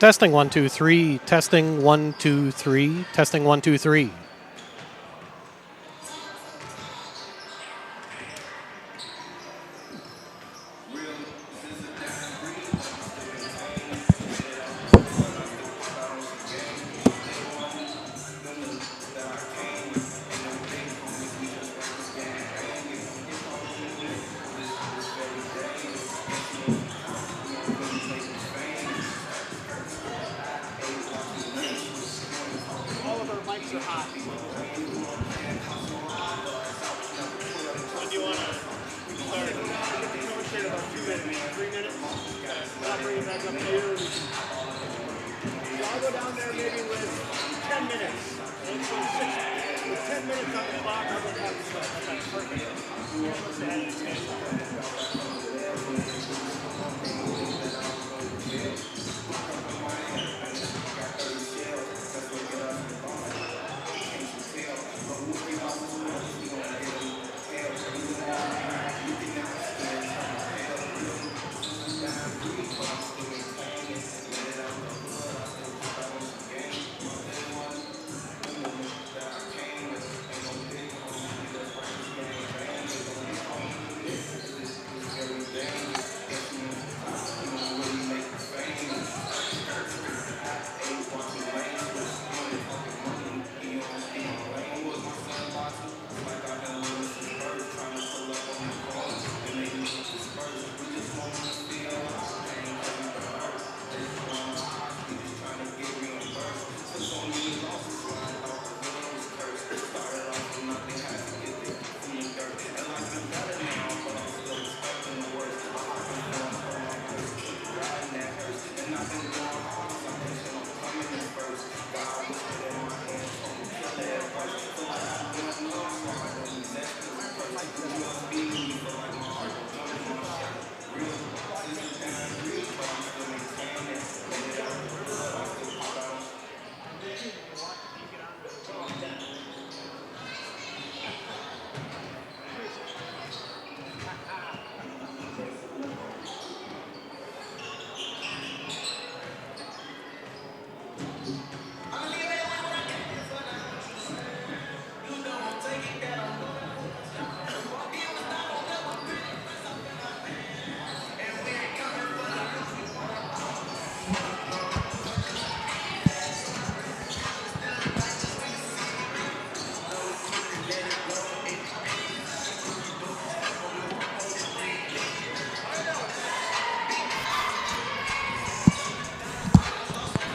Testing 1 2 3. Testing 1 2 3. Testing 1 2 3. All of our mics are hot. When do you want to start? Conversate about 2 minutes, 3 minutes. I'll bring it back up to you. So I'll go down there maybe with 10 minutes. With 10 minutes on the clock, I'll go down to start. Okay, perfect. Let's add it again.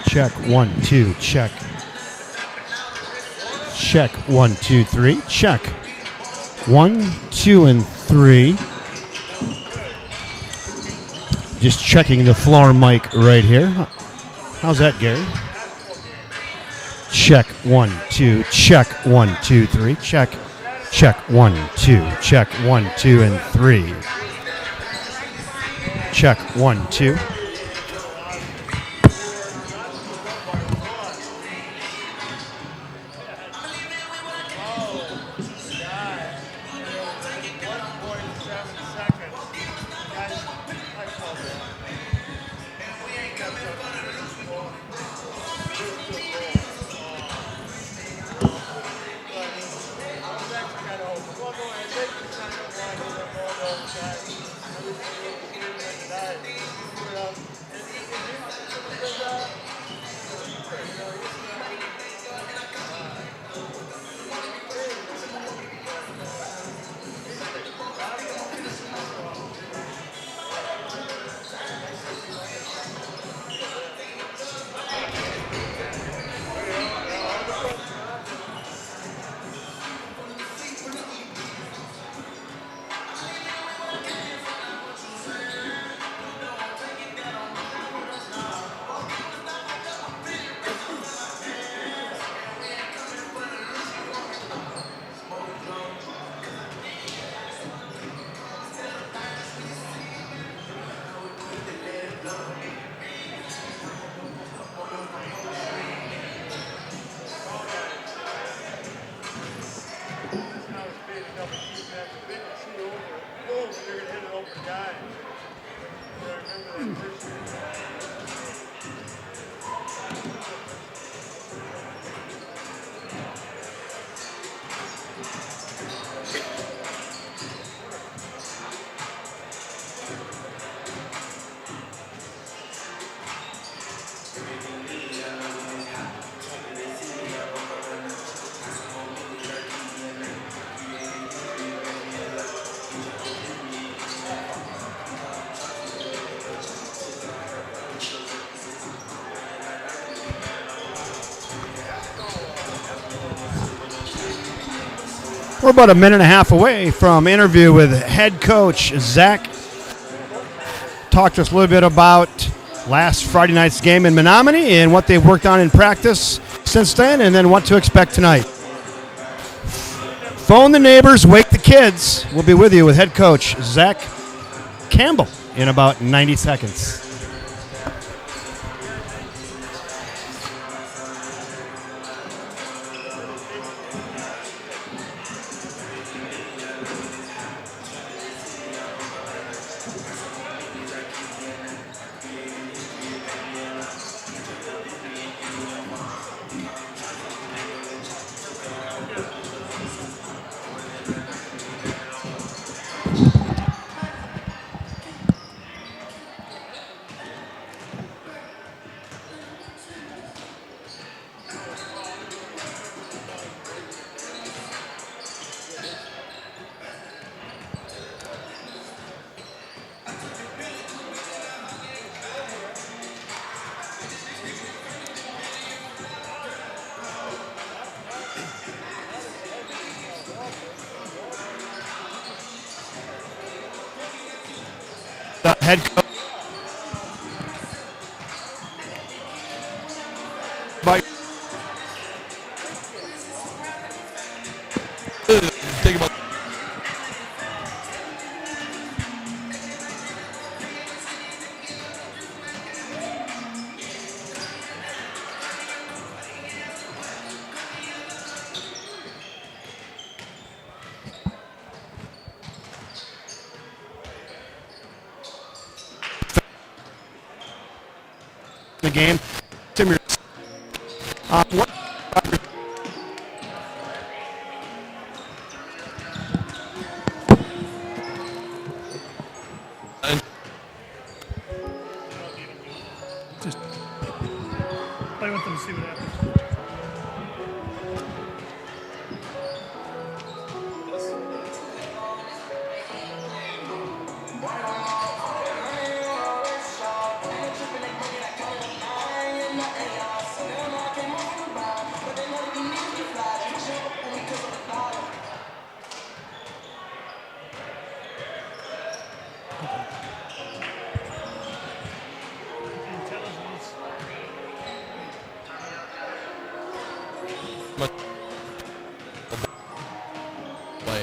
Check 1 2. Check. Check 1 2 3. Check 1 2 and 3. Just checking the floor mic right here. How's that, Gary? Check 1 2. Check 1 2 3. Check. Check 1 2. Check 1 2 and 3. Check 1 2. We're about a minute and a half away from interview with head coach Zach. Talk to us a little bit about last Friday night's game in Menominee and what they've worked on in practice since then, and then what to expect tonight. Phone the neighbors, wake the kids. We'll be with you with head coach Zach Campbell in about 90 seconds. Head coach. Think about the game. Tim, what? Just play with them and see what happens.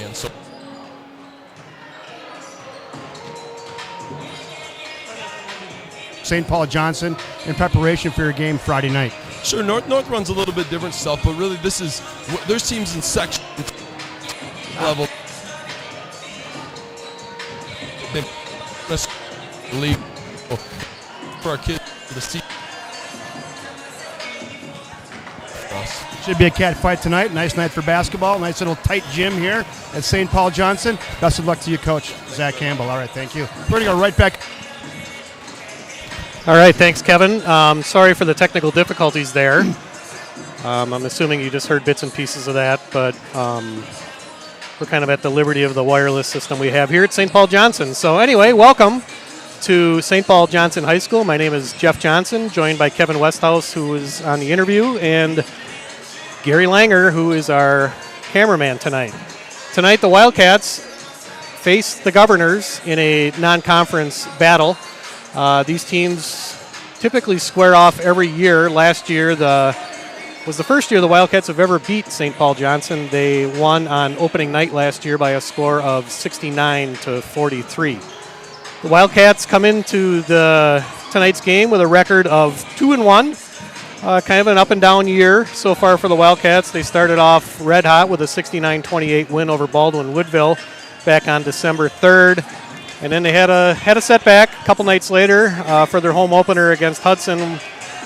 and so St. Paul Johnson in preparation for your game Friday night. sure, North runs a little bit different stuff, but really this is there's teams in section level. They league for our kids to see. Should be a cat fight tonight. Nice night for basketball. Nice little tight gym here at St. Paul Johnson. Best of luck to you, Coach Zach Campbell. All right, thank you. We're going to go right back. All right, thanks, Kevin. Sorry for the technical difficulties there. I'm assuming you just heard bits and pieces of that, but we're kind of at the liberty of the wireless system we have here at St. Paul Johnson. So anyway, welcome to St. Paul Johnson High School. My name is Jeff Johnson, joined by Kevin Westhouse, who is on the interview, and Gary Langer, who is our cameraman tonight. Tonight, the Wildcats face the Governors in a non-conference battle. These teams typically square off every year. Last year was the first year the Wildcats have ever beat St. Paul Johnson. They won on opening night last year by a score of 69-43. The Wildcats come into tonight's game with a record of 2-1. Kind of an up and down year so far for the Wildcats. They started off red hot with a 69-28 win over Baldwin Woodville back on December 3rd. And then they had a setback a couple nights later for their home opener against Hudson,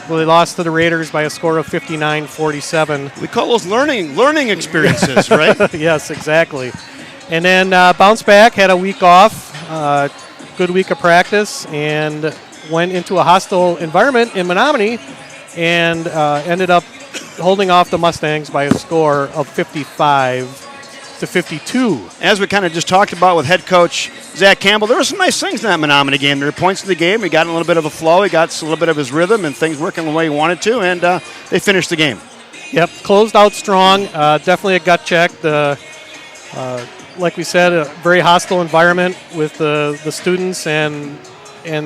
where they lost to the Raiders by a score of 59-47. We call those learning experiences, right? Yes, exactly. And then bounced back, had a week off, good week of practice, and went into a hostile environment in Menominee and ended up holding off the Mustangs by a score of 55-52. As we kind of just talked about with head coach Zach Campbell, there were some nice things in that Menominee game. There were points in the game. He got in a little bit of a flow. He got a little bit of his rhythm and things working the way he wanted to, and they finished the game. Yep, closed out strong. Definitely a gut check. The Like we said, a very hostile environment with the students and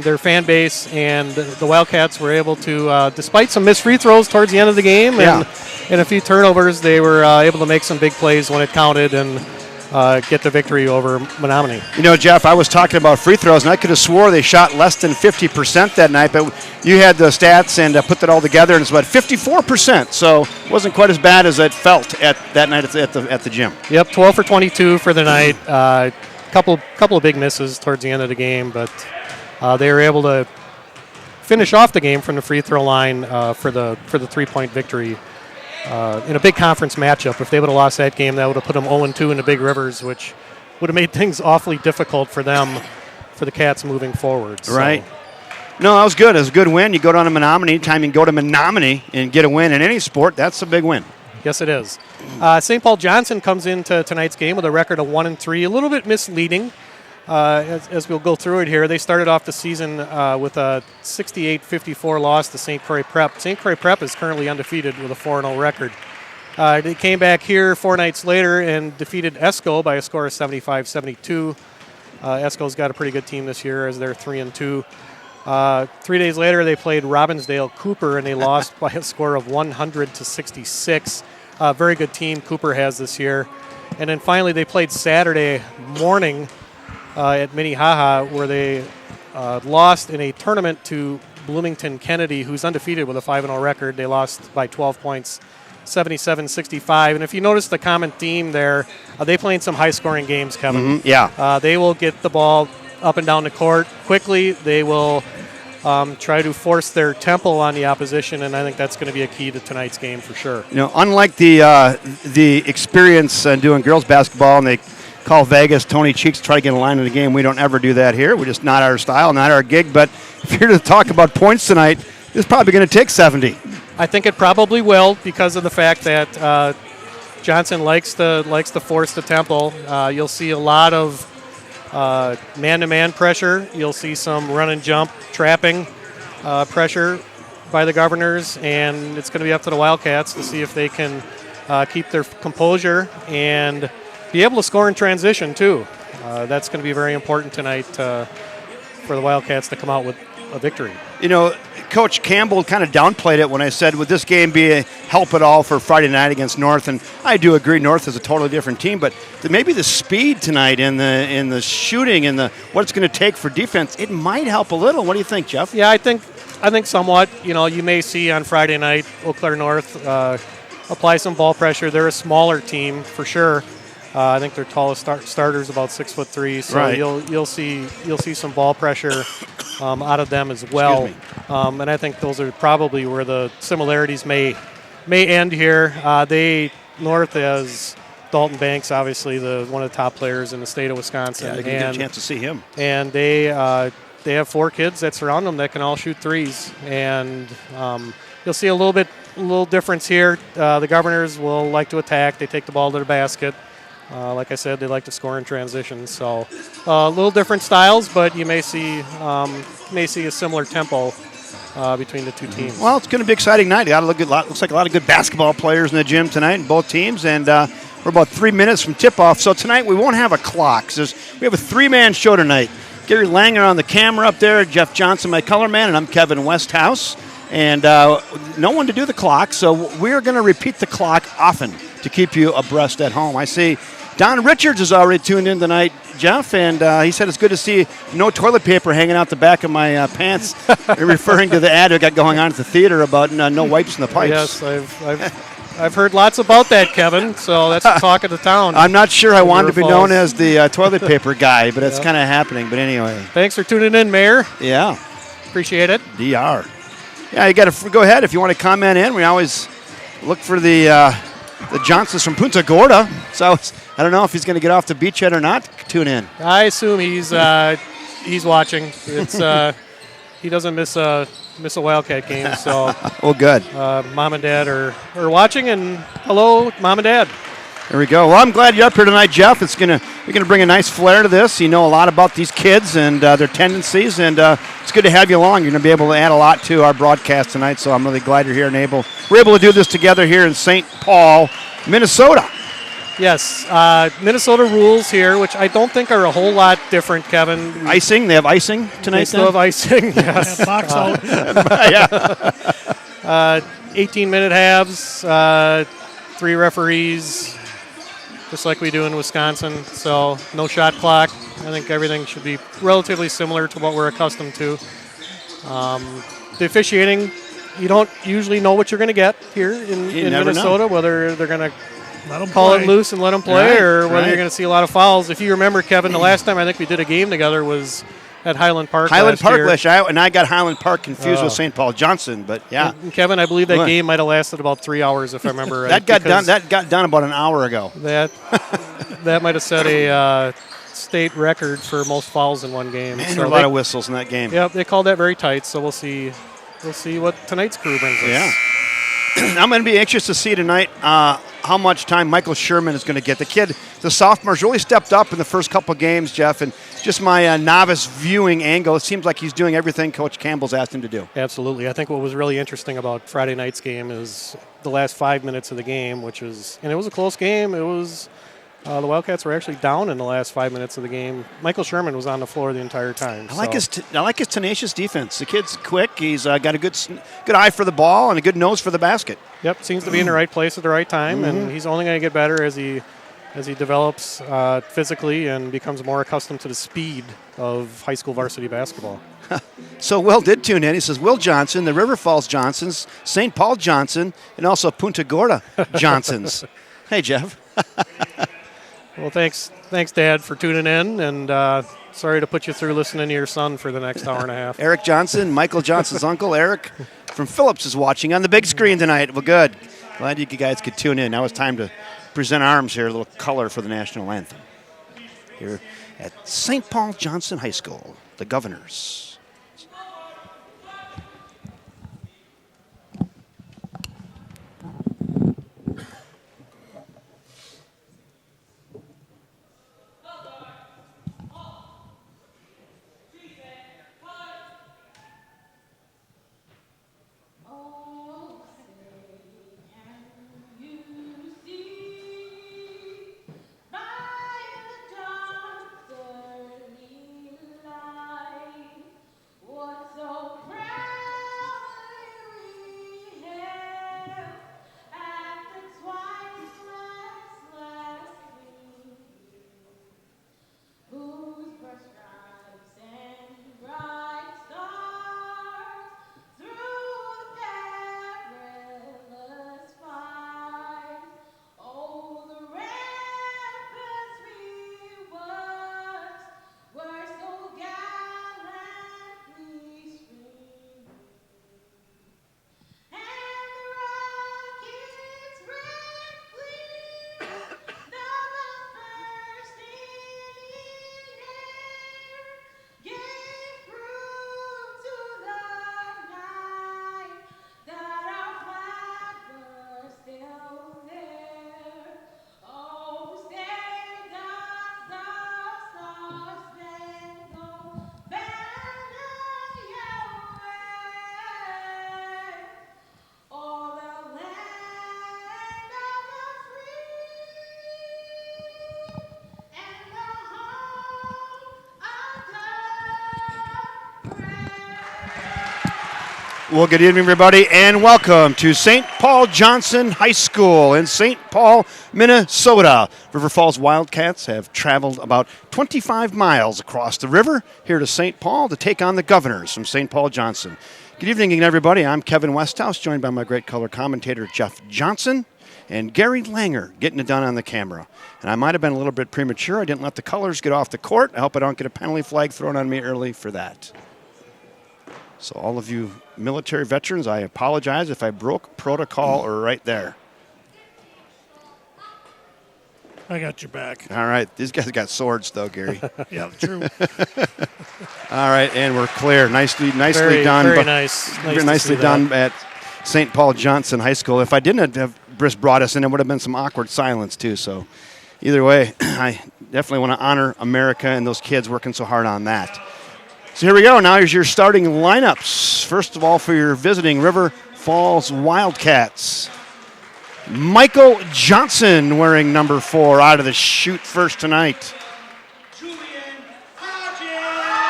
their fan base, and the Wildcats were able to, despite some missed free throws towards the end of the game and a few turnovers, they were able to make some big plays when it counted and get the victory over Menominee. Jeff, I was talking about free throws, and I could have swore they shot less than 50% that night, but you had the stats and put that all together, and it's about 54%, so it wasn't quite as bad as it felt at that night at the gym. Yep, 12 for 22 for the night. Couple of big misses towards the end of the game, but they were able to finish off the game from the free throw line for the 3-point victory. In a big conference matchup, if they would have lost that game, that would have put them 0-2 in the Big Rivers, which would have made things awfully difficult for them, for the Cats moving forward. So. Right. No, that was good. It was a good win. You go down to Menominee. Anytime you can go to Menominee and get a win in any sport, that's a big win. Yes, it is. St. Paul Johnson comes into tonight's game with a record of 1-3, a little bit misleading. As we'll go through it here, they started off the season with a 68-54 loss to St. Croix Prep. St. Croix Prep is currently undefeated with a 4-0 record. They came back here 4 nights later and defeated Esco by a score of 75-72. Esco's got a pretty good team this year as they're 3-2. 3 days later, they played Robbinsdale Cooper, and they lost by a score of 100-66. Very good team Cooper has this year. And then finally, they played Saturday morning at Minnehaha, where they lost in a tournament to Bloomington Kennedy, who's undefeated with a 5-0 record. They lost by 12 points, 77-65. And if you notice the common theme there, they playing some high-scoring games, Kevin. Mm-hmm. Yeah. They will get the ball up and down the court quickly. They will try to force their tempo on the opposition, and I think that's going to be a key to tonight's game for sure. Unlike the experience doing girls basketball, and they call Vegas, Tony Cheeks, try to get a line in the game. We don't ever do that here. We're just not our style, not our gig. But if you're to talk about points tonight, it's probably going to take 70. I think it probably will, because of the fact that Johnson likes to force the tempo. You'll see a lot of man-to-man pressure. You'll see some run and jump trapping pressure by the Governors, and it's going to be up to the Wildcats to see if they can keep their composure and be able to score in transition, too. That's going to be very important tonight for the Wildcats to come out with a victory. Coach Campbell kind of downplayed it when I said, would this game be a help at all for Friday night against North? And I do agree, North is a totally different team, but maybe the speed tonight and the shooting and what it's going to take for defense, it might help a little. What do you think, Jeff? Yeah, I think somewhat. You may see on Friday night Eau Claire North apply some ball pressure. They're a smaller team for sure. I think their tallest starter's about 6'3", so right. you'll see some ball pressure out of them as well. And I think those are probably where the similarities may end here. North has Dalton Banks, obviously one of the top players in the state of Wisconsin. Yeah, they can get a chance to see him. And they have 4 kids that surround them that can all shoot threes, and you'll see a little difference here. The Governors will like to attack. They take the ball to the basket. Like I said, they like to score in transition. So a little different styles, but you may see a similar tempo between the two teams. Well, it's going to be an exciting night. Looks like a lot of good basketball players in the gym tonight in both teams, and we're about 3 minutes from tip-off. So tonight we won't have a clock. So we have a 3-man show tonight. Gary Langer on the camera up there, Jeff Johnson, my color man, and I'm Kevin Westhouse. And no one to do the clock, so we're going to repeat the clock often to keep you abreast at home. I see Don Richards is already tuned in tonight, Jeff, and he said it's good to see no toilet paper hanging out the back of my pants, referring to the ad we got going on at the theater about no wipes in the pipes. Yes, I've heard lots about that, Kevin, so that's the talk of the town. I'm not sure I want to be known as the toilet paper guy, but it's kind of happening. But anyway. Thanks for tuning in, Mayor. Yeah. Appreciate it. DR. Yeah, you got to go ahead if you want to comment in. We always look for the Johnsons from Punta Gorda. So I don't know if he's going to get off the beach yet or not. Tune in. I assume he's watching. It's he doesn't miss a Wildcat game. So well, good. Mom and Dad are watching, and hello, Mom and Dad. There we go. Well, I'm glad you're up here tonight, Jeff. You're gonna bring a nice flair to this. You know a lot about these kids and their tendencies, and it's good to have you along. You're gonna be able to add a lot to our broadcast tonight. So I'm really glad you're here and we're able to do this together here in St. Paul, Minnesota. Yes, Minnesota rules here, which I don't think are a whole lot different, Kevin. Icing? They have icing tonight. They still have icing. Yes. Yeah, box out. 18-minute halves, 3 referees, just like we do in Wisconsin. So no shot clock. I think everything should be relatively similar to what we're accustomed to. The officiating, you don't usually know what you're going to get here in Minnesota, whether they're going to call it loose and let them play, or whether you're going to see a lot of fouls. If you remember, Kevin, the last time I think we did a game together was at Highland Park last year. And I got Highland Park confused with St. Paul Johnson, but yeah. And Kevin, I believe that game might have lasted about 3 hours, if I remember right. That got done about an hour ago. That might have set a state record for most fouls in one game. Man, there were a lot of whistles in that game. Yep, they called that very tight, so we'll see what tonight's crew brings us. Yeah. I'm going to be anxious to see tonight how much time Michael Sherman is going to get. The sophomore's really stepped up in the first couple of games, Jeff, and just my novice viewing angle, it seems like he's doing everything Coach Campbell's asked him to do. Absolutely. I think what was really interesting about Friday night's game is the last 5 minutes of the game, and it was a close game. It was the Wildcats were actually down in the last 5 minutes of the game. Michael Sherman was on the floor the entire time. I like his tenacious defense. The kid's quick. He's got a good eye for the ball and a good nose for the basket. Yep, seems to be in the right place at the right time, and he's only going to get better as he develops physically and becomes more accustomed to the speed of high school varsity basketball. So Will did tune in. He says, Will Johnson, the River Falls Johnsons, St. Paul Johnson, and also Punta Gorda Johnsons. Hey, Jeff. Well, thanks, Dad, for tuning in, and sorry to put you through listening to your son for the next hour and a half. Eric Johnson, Michael Johnson's uncle, Eric from Phillips, is watching on the big screen tonight. Well, good. Glad you guys could tune in. Now it's time to present arms here, a little color for the national anthem. Here at St. Paul Johnson High School, the Governors. Well, good evening, everybody, and welcome to St. Paul Johnson High School in St. Paul, Minnesota. River Falls Wildcats have traveled about 25 miles across the river here to St. Paul to take on the Governors from St. Paul Johnson. Good evening, everybody. I'm Kevin Westhouse, joined by my great color commentator, Jeff Johnson, and Gary Langer getting it done on the camera. And I might have been a little bit premature. I didn't let the colors get off the court. I hope I don't get a penalty flag thrown on me early for that. So all of you military veterans, I apologize if I broke protocol or right there. I got your back. All right. These guys got swords, though, Gary. Yeah, true. All right, and we're clear. Nicely done. Very nice. Very nicely done at St. Paul Johnson High School. If I didn't have Briss brought us in, it would have been some awkward silence, too. So either way, I definitely want to honor America and those kids working so hard on that. So here we go. Now here's your starting lineups. First of all, for your visiting River Falls Wildcats. Michael Johnson wearing number 4 out of the chute first tonight.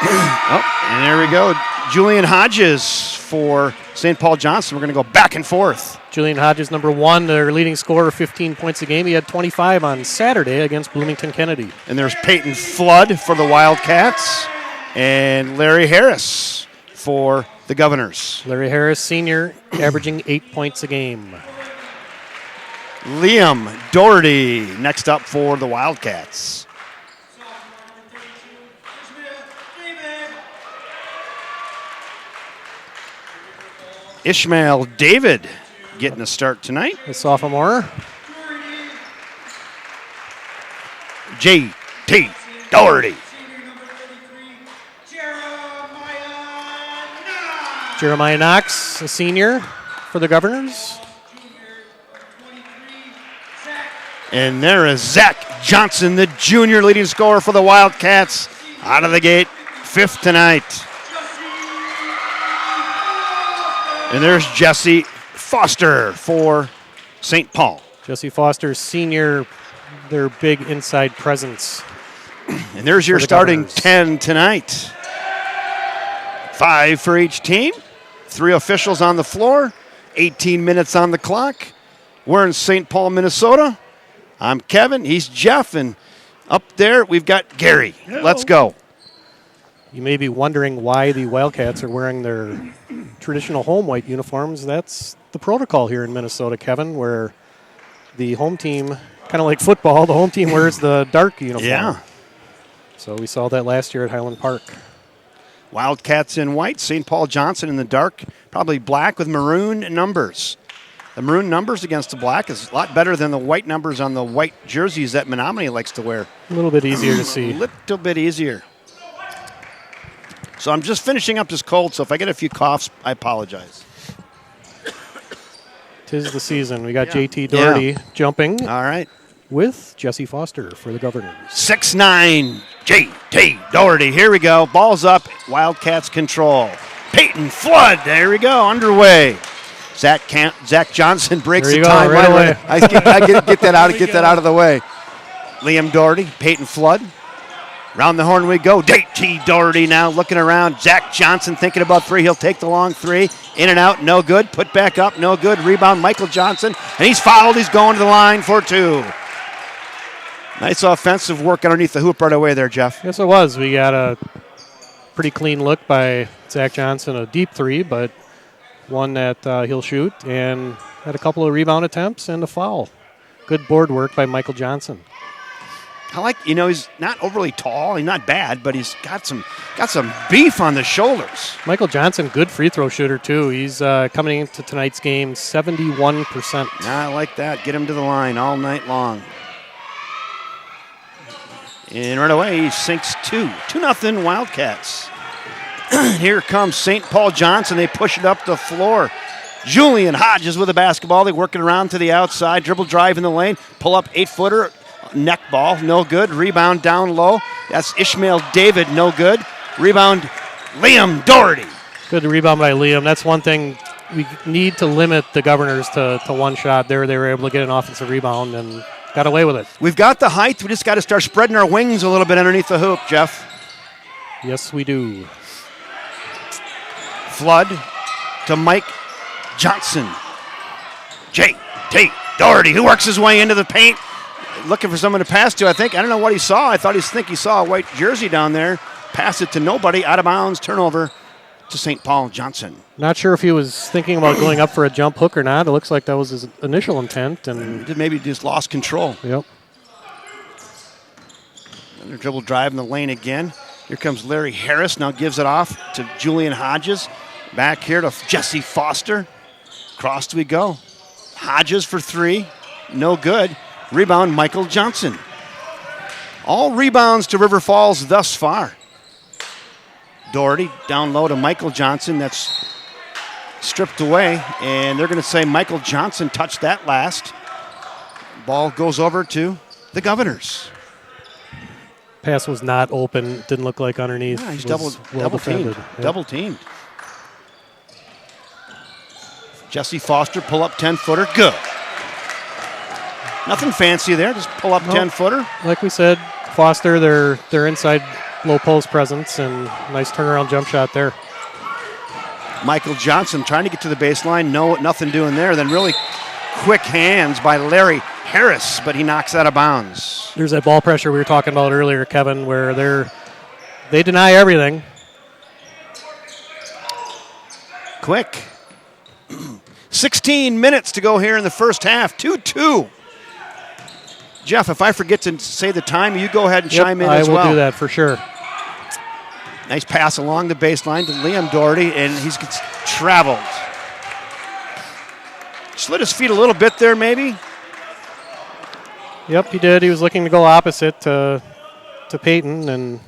And there we go. Julian Hodges for St. Paul Johnson. We're going to go back and forth. Julian Hodges, number 1, their leading scorer, 15 points a game. He had 25 on Saturday against Bloomington Kennedy. And there's Peyton Flood for the Wildcats and Larry Harris for the Governors. Larry Harris, senior, averaging 8 points a game. Liam Doherty next up for the Wildcats. Ishmael David getting a start tonight. The sophomore. J.T. Doherty. Jeremiah Knox, a senior for the Governors. And there is Zach Johnson, the junior leading scorer for the Wildcats. Out of the gate, 5th tonight. And there's Jesse Foster for St. Paul. Jesse Foster, senior, their big inside presence. And there's your starting Governors. 10 tonight. 5 for each team. 3 officials on the floor. 18 minutes on the clock. We're in St. Paul, Minnesota. I'm Kevin. He's Jeff. And up there, we've got Gary. Hello. Let's go. You may be wondering why the Wildcats are wearing their traditional home white uniforms. That's the protocol here in Minnesota, Kevin, where the home team, kind of like football, the home team wears the dark uniform. Yeah. So we saw that last year at Highland Park. Wildcats in white. St. Paul Johnson in the dark, probably black with maroon numbers. The maroon numbers against the black is a lot better than the white numbers on the white jerseys that Menominee likes to wear. A little bit easier to A see. little bit easier. So I'm just finishing up this cold, so if I get a few coughs, I apologize. 'Tis the season. We got Yeah. JT Doherty jumping All right. with Jesse Foster for the Governors. 6'9", J.T. Doherty. Here we go. Ball's up. Wildcats control. Peyton Flood. There we go. Underway. Zach Johnson breaks There the you go, time right away. away. I get that out of the way. Liam Doherty, Peyton Flood. Round the horn we go. J.T. Doherty now looking around. Zach Johnson thinking about 3. He'll take the long 3. In and out, no good. Put back up, no good. Rebound, Michael Johnson. And he's fouled. He's going to the line for 2. Nice offensive work underneath the hoop right away there, Jeff. Yes, it was. We got a pretty clean look by Zach Johnson, a deep 3, but one that he'll shoot, and had a couple of rebound attempts and a foul. Good board work by Michael Johnson. I like, he's not overly tall. He's not bad, but he's got some beef on the shoulders. Michael Johnson, good free throw shooter, too. He's coming into tonight's game 71%. I like that. Get him to the line all night long. And right away, he sinks 2. 2-0 Wildcats. Here comes St. Paul Johnson. They push it up the floor. Julian Hodges with the basketball. They work it around to the outside. Dribble drive in the lane. Pull up 8-footer. Neck ball. No good. Rebound down low. That's Ishmael David. No good. Rebound Liam Doherty. Good rebound by Liam. That's one thing we need to limit the Governors to one shot. There they were able to get an offensive rebound and got away with it. We've got the height. We just got to start spreading our wings a little bit underneath the hoop, Jeff. Yes, we do. Flood to Mike Johnson. J.T. Doherty, who works his way into the paint. Looking for someone to pass to, I think. I don't know what he saw. I think he saw a white jersey down there. Pass it to nobody. Out of bounds. Turnover to St. Paul Johnson. Not sure if he was thinking about going up for a jump hook or not. It looks like that was his initial intent. And Maybe just lost control. yep. Another dribble drive in the lane again. Here comes Larry Harris. Now gives it off to Julian Hodges. Back here to Jesse Foster. Crossed we go. Hodges for 3. No good. Rebound, Michael Johnson. All rebounds to River Falls thus far. Doherty down low to Michael Johnson. That's stripped away. And they're going to say Michael Johnson touched that last. Ball goes over to the Governors. Pass was not open. Didn't look like underneath. Yeah, he's Was double teamed. defended. Yep. Double teamed. Jesse Foster pull up 10-footer. Good. Nothing fancy there. Just pull up 10-footer. Like we said, foster their inside low post presence, and nice turnaround jump shot there. Michael Johnson trying to get to the baseline. No, nothing doing there. Then really quick hands by Larry Harris, but he knocks out of bounds. There's that ball pressure we were talking about earlier, Kevin, where they deny everything. Quick. 16 minutes to go here in the first half. 2-2. Jeff, if I forget to say the time, you go ahead and chime in as well. I will do that for sure. Nice pass along the baseline to Liam Doherty, and he gets traveled. Slid his feet a little bit there, maybe. Yep, he did. He was looking to go opposite to Peyton and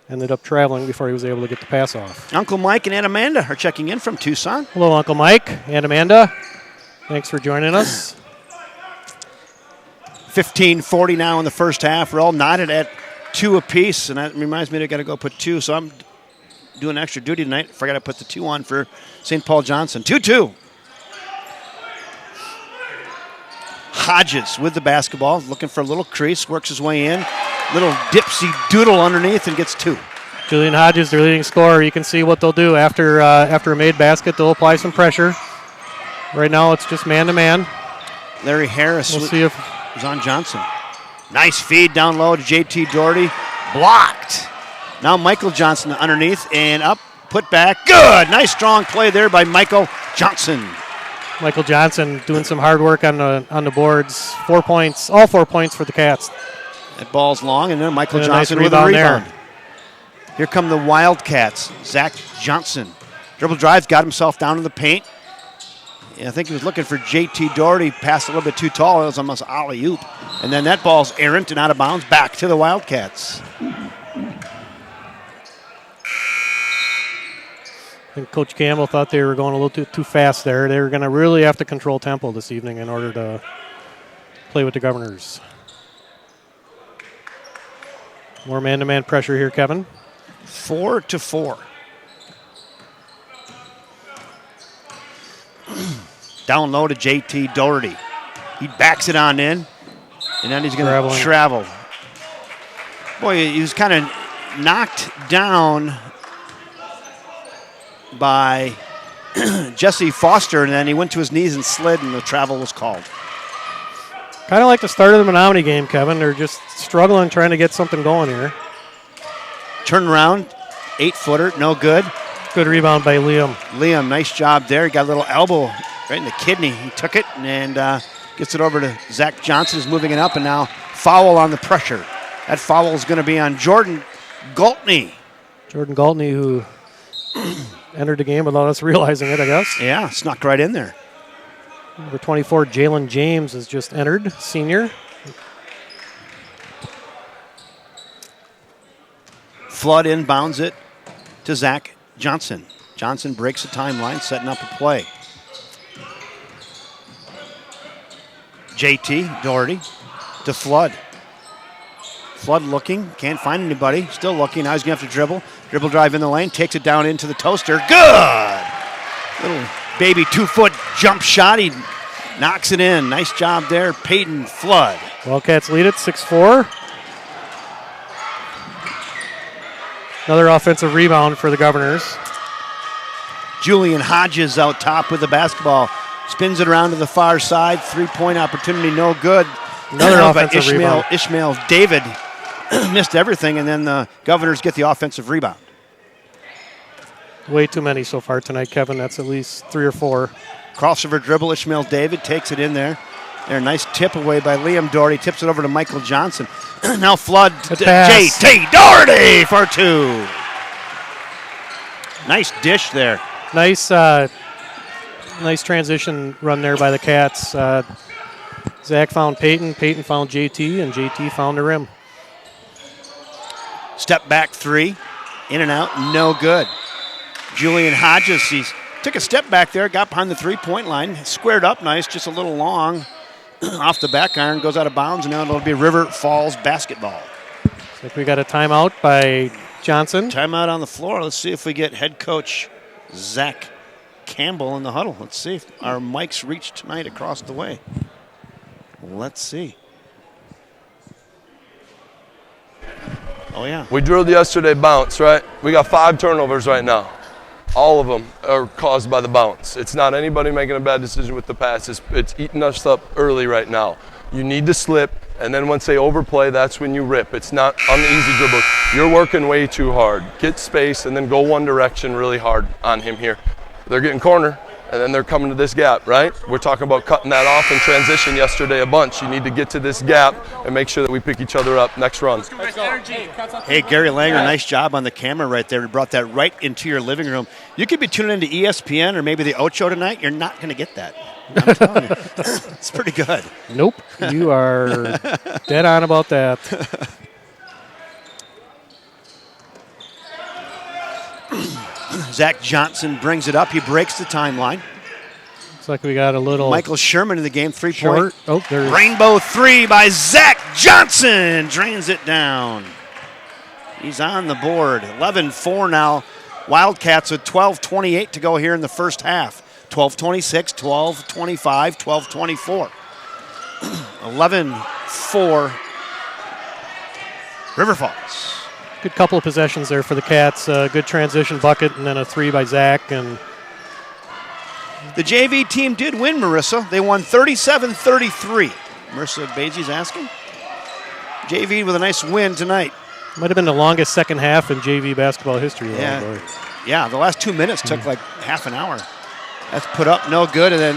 ended up traveling before he was able to get the pass off. Uncle Mike and Aunt Amanda are checking in from Tucson. Hello, Uncle Mike and Amanda. Thanks for joining us. 15:40 now in the first half. We're all knotted at 2 apiece, and that reminds me that I got to go put 2, so I'm doing extra duty tonight. Forgot to put the 2 on for St. Paul Johnson. 2-2. Hodges with the basketball, looking for a little crease, works his way in. Little dipsy doodle underneath and gets 2. Julian Hodges, their leading scorer. You can see what they'll do after a made basket. They'll apply some pressure. Right now it's just man-to-man. Larry Harris We'll see if was on Johnson. Nice feed down low to J.T. Doherty. Blocked. Now Michael Johnson underneath and up, put back. Good. Nice strong play there by Michael Johnson. Michael Johnson doing some hard work on the boards. 4 points, all 4 points for the Cats. That ball's long, and then Michael And Johnson nice with a rebound. there. Here come the Wildcats. Zach Johnson. Dribble drives, got himself down in the paint. I think he was looking for J.T. Doherty, passed a little bit too tall. It was almost alley-oop. And then that ball's errant and out of bounds, back to the Wildcats. I think Coach Campbell thought they were going a little too fast there. They were going to really have to control tempo this evening in order to play with the Governors. More man-to-man pressure here, Kevin. 4-4. Down low to J.T. Doherty. He backs it on in, and then he's going to travel. Boy, he was kind of knocked down by Jesse Foster, and then he went to his knees and slid, and the travel was called. Kind of like the start of the Menominee game, Kevin. They're just struggling trying to get something going here. Turn around, 8-footer, no good. Good rebound by Liam. Liam, nice job there. He got a little elbow right in the kidney. He took it and gets it over to Zach Johnson, who's moving it up, and now foul on the pressure. That foul is going to be on Jordan Galtney. Jordan Galtney, who entered the game without us realizing it, I guess. Yeah, snuck right in there. Number 24, Jalen James, has just entered, senior. Flood inbounds it to Zach Johnson. Johnson breaks the timeline, setting up a play. J.T. Doherty to Flood. Flood looking, can't find anybody. Still looking, now he's going to have to dribble. Dribble drive in the lane, takes it down into the toaster. Good! Little baby 2-foot jump shot. He knocks it in. Nice job there, Peyton Flood. Wildcats lead it 6-4. Another offensive rebound for the Governors. Julian Hodges out top with the basketball. Spins it around to the far side. 3-point opportunity, no good. Another offensive rebound. Ishmael David missed everything, and then the Governors get the offensive rebound. Way too many so far tonight, Kevin. That's at least 3 or 4. Crossover dribble. Ishmael David takes it in there. There, nice tip away by Liam Doherty. Tips it over to Michael Johnson. Now Flood to J.T. Doherty for 2. Nice dish there. Nice transition run there by the Cats. Zach found Peyton. Peyton found J.T., and J.T. found the rim. Step back 3. In and out. No good. Julian Hodges, he took a step back there, got behind the 3-point line, squared up nice, just a little long. Off the back iron, goes out of bounds, and now it'll be River Falls basketball. Looks like we got a timeout by Johnson. Timeout on the floor. Let's see if we get head coach Zach Campbell in the huddle. Let's see if our mics reach tonight across the way. Let's see. Oh, yeah. We drilled yesterday bounce, right? We got 5 turnovers right now. All of them are caused by the bounce. It's not anybody making a bad decision with the pass. It's eating us up early right now. You need to slip, and then once they overplay, that's when you rip. It's not on the easy dribble. You're working way too hard. Get space and then go one direction really hard on him here. They're getting corner, and then they're coming to this gap, right? We're talking about cutting that off in transition yesterday a bunch. You need to get to this gap and make sure that we pick each other up. Next run. Hey, Gary Langer, nice job on the camera right there. We brought that right into your living room. You could be tuning into ESPN or maybe the Ocho tonight. You're not going to get that. I'm telling you. It's pretty good. Nope. You are dead on about that. Zach Johnson brings it up. He breaks the timeline. Looks like we got a little Michael Sherman in the game, 3-point. short. Oh, there's Rainbow 3 by Zach Johnson. Drains it down. He's on the board. 11-4 now. Wildcats with 12:28 to go here in the first half. 12-26, 12-25, 12-24. 11-4 River Falls. good couple of possessions there for the Cats. Good transition bucket and then a 3 by Zach. And the JV team did win, Marissa. They won 37-33. Marissa Bazy's asking. JV with a nice win tonight. might have been the longest second half in JV basketball history. Yeah, the last 2 minutes took like half an hour. That's put up, no good, and then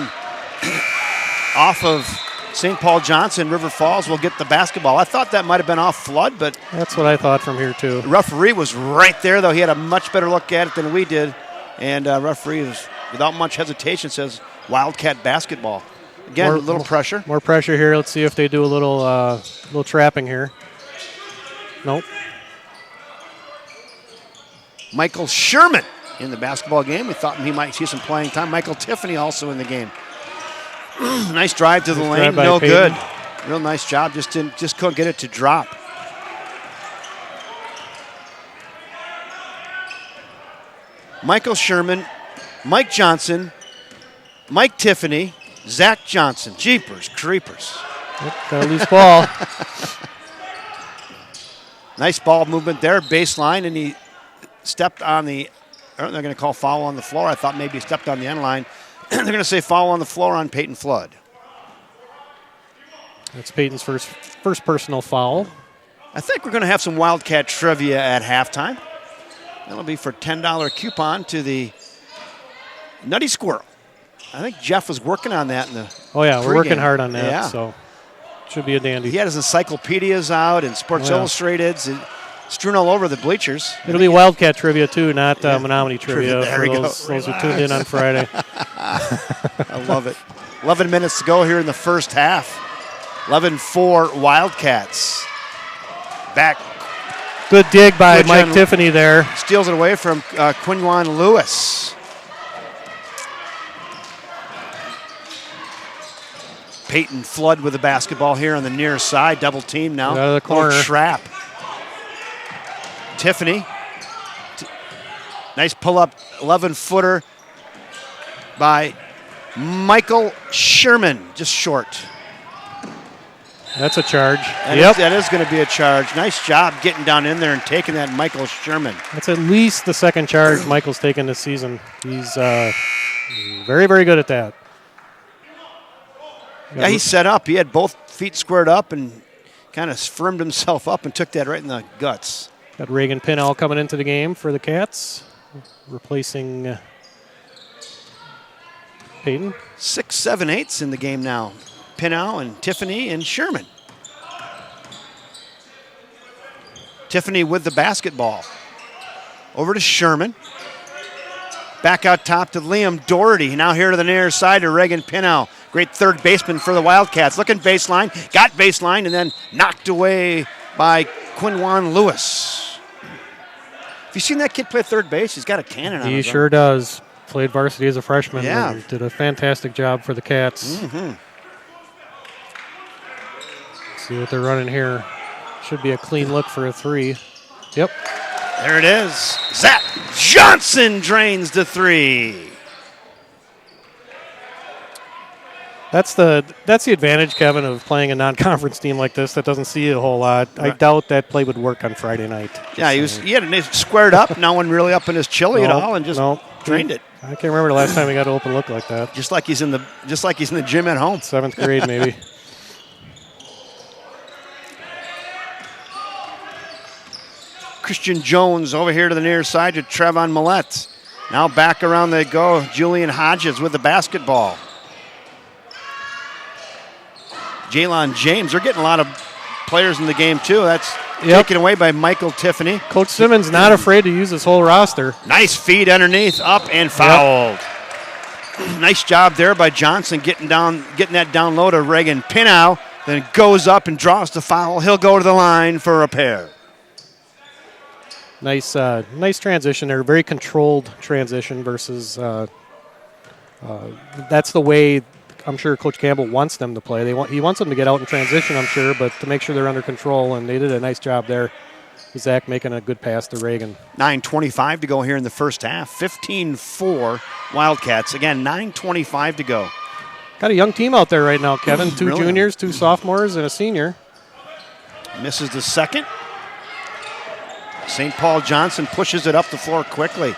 off of St. Paul Johnson, River Falls will get the basketball. I thought that might have been off Flood, but That's what I thought from here, too. the referee was right there, though. He had a much better look at it than we did, and referee was, without much hesitation, says Wildcat basketball. Again, a little pressure. More pressure here. Let's see if they do a little trapping here. Nope. Michael Sherman in the basketball game. We thought he might see some playing time. Michael Tiffany also in the game. Nice drive to the Nice lane, drive by no Peyton. good. Real nice job, just couldn't get it to drop. Michael Sherman, Mike Johnson, Mike Tiffany, Zach Johnson. Jeepers, creepers. Yep, got a loose ball. Nice ball movement there, baseline, and he stepped on the, they're going to call foul on the floor. I thought maybe he stepped on the end line. They're going to say foul on the floor on Peyton Flood. That's Peyton's first personal foul. I think we're going to have some Wildcat trivia at halftime. That'll be for a $10 coupon to the Nutty Squirrel. I think Jeff was working on that in the Oh, yeah, we're pregame. working hard on that, Yeah. so should be a dandy. He had his encyclopedias out and Sports Illustrated strewn all over the bleachers. It'll be Wildcat trivia, too, not Menominee Trivia, trivia there for we go. those who tuned in on Friday. I love it. 11 minutes to go here in the first half. 11-4 Wildcats. Back, Good dig by Good Mike John- Tiffany there. steals it away from Quinwan Lewis. Peyton Flood with the basketball here on the near side. Double team now. Out of the Little corner. trap. Tiffany. Nice pull-up 11-footer by Michael Sherman. Just short. That's a charge. That is going to be a charge. Nice job getting down in there and taking that, Michael Sherman. That's at least the second charge Michael's taken this season. He's very, very good at that. Yeah, he set up. He had both feet squared up and kind of firmed himself up and took that right in the guts. Got Reagan Pinnell coming into the game for the Cats, replacing Peyton. 6, 7, 8s in the game now. Pinnell and Tiffany and Sherman. Tiffany with the basketball. Over to Sherman. Back out top to Liam Doherty. Now here to the near side to Reagan Pinnell. Great third baseman for the Wildcats. Looking baseline, got baseline, and then knocked away by Quinwan Lewis. Have you seen that kid play third base? He's got a cannon on He his sure does. Played varsity as a freshman. Yeah. And did a fantastic job for the Cats. Mm-hmm. See what they're running here. Should be a clean look for a 3. Yep. There it is. Zach Johnson drains the 3. That's the advantage, Kevin, of playing a non-conference team like this that doesn't see a whole lot. I doubt that play would work on Friday night. Yeah, he had it squared up. No one really up in his chili at all, and just drained it. I can't remember the last time we got an open look like that. Just like he's in the gym at home. 7th grade, maybe. Christian Jones over here to the near side to Trevon Millette. Now back around they go. Julian Hodges with the basketball. Jalon James. They're getting a lot of players in the game, too. That's taken away by Michael Tiffany. Coach Simmons not afraid to use his whole roster. Nice feed underneath, up and fouled. Yep. Nice job there by Johnson getting that down low to Reagan Pinow. Then goes up and draws the foul. He'll go to the line for a pair. Nice transition there. Very controlled transition versus that's the way I'm sure Coach Campbell wants them to play. He wants them to get out in transition, I'm sure, but to make sure they're under control, and they did a nice job there. Zach making a good pass to Reagan. 9:25 to go here in the first half. 15-4 Wildcats. Again, 9:25 to go. Got a young team out there right now, Kevin. 2 juniors, 2 sophomores, and a senior. Misses the second. St. Paul Johnson pushes it up the floor quickly.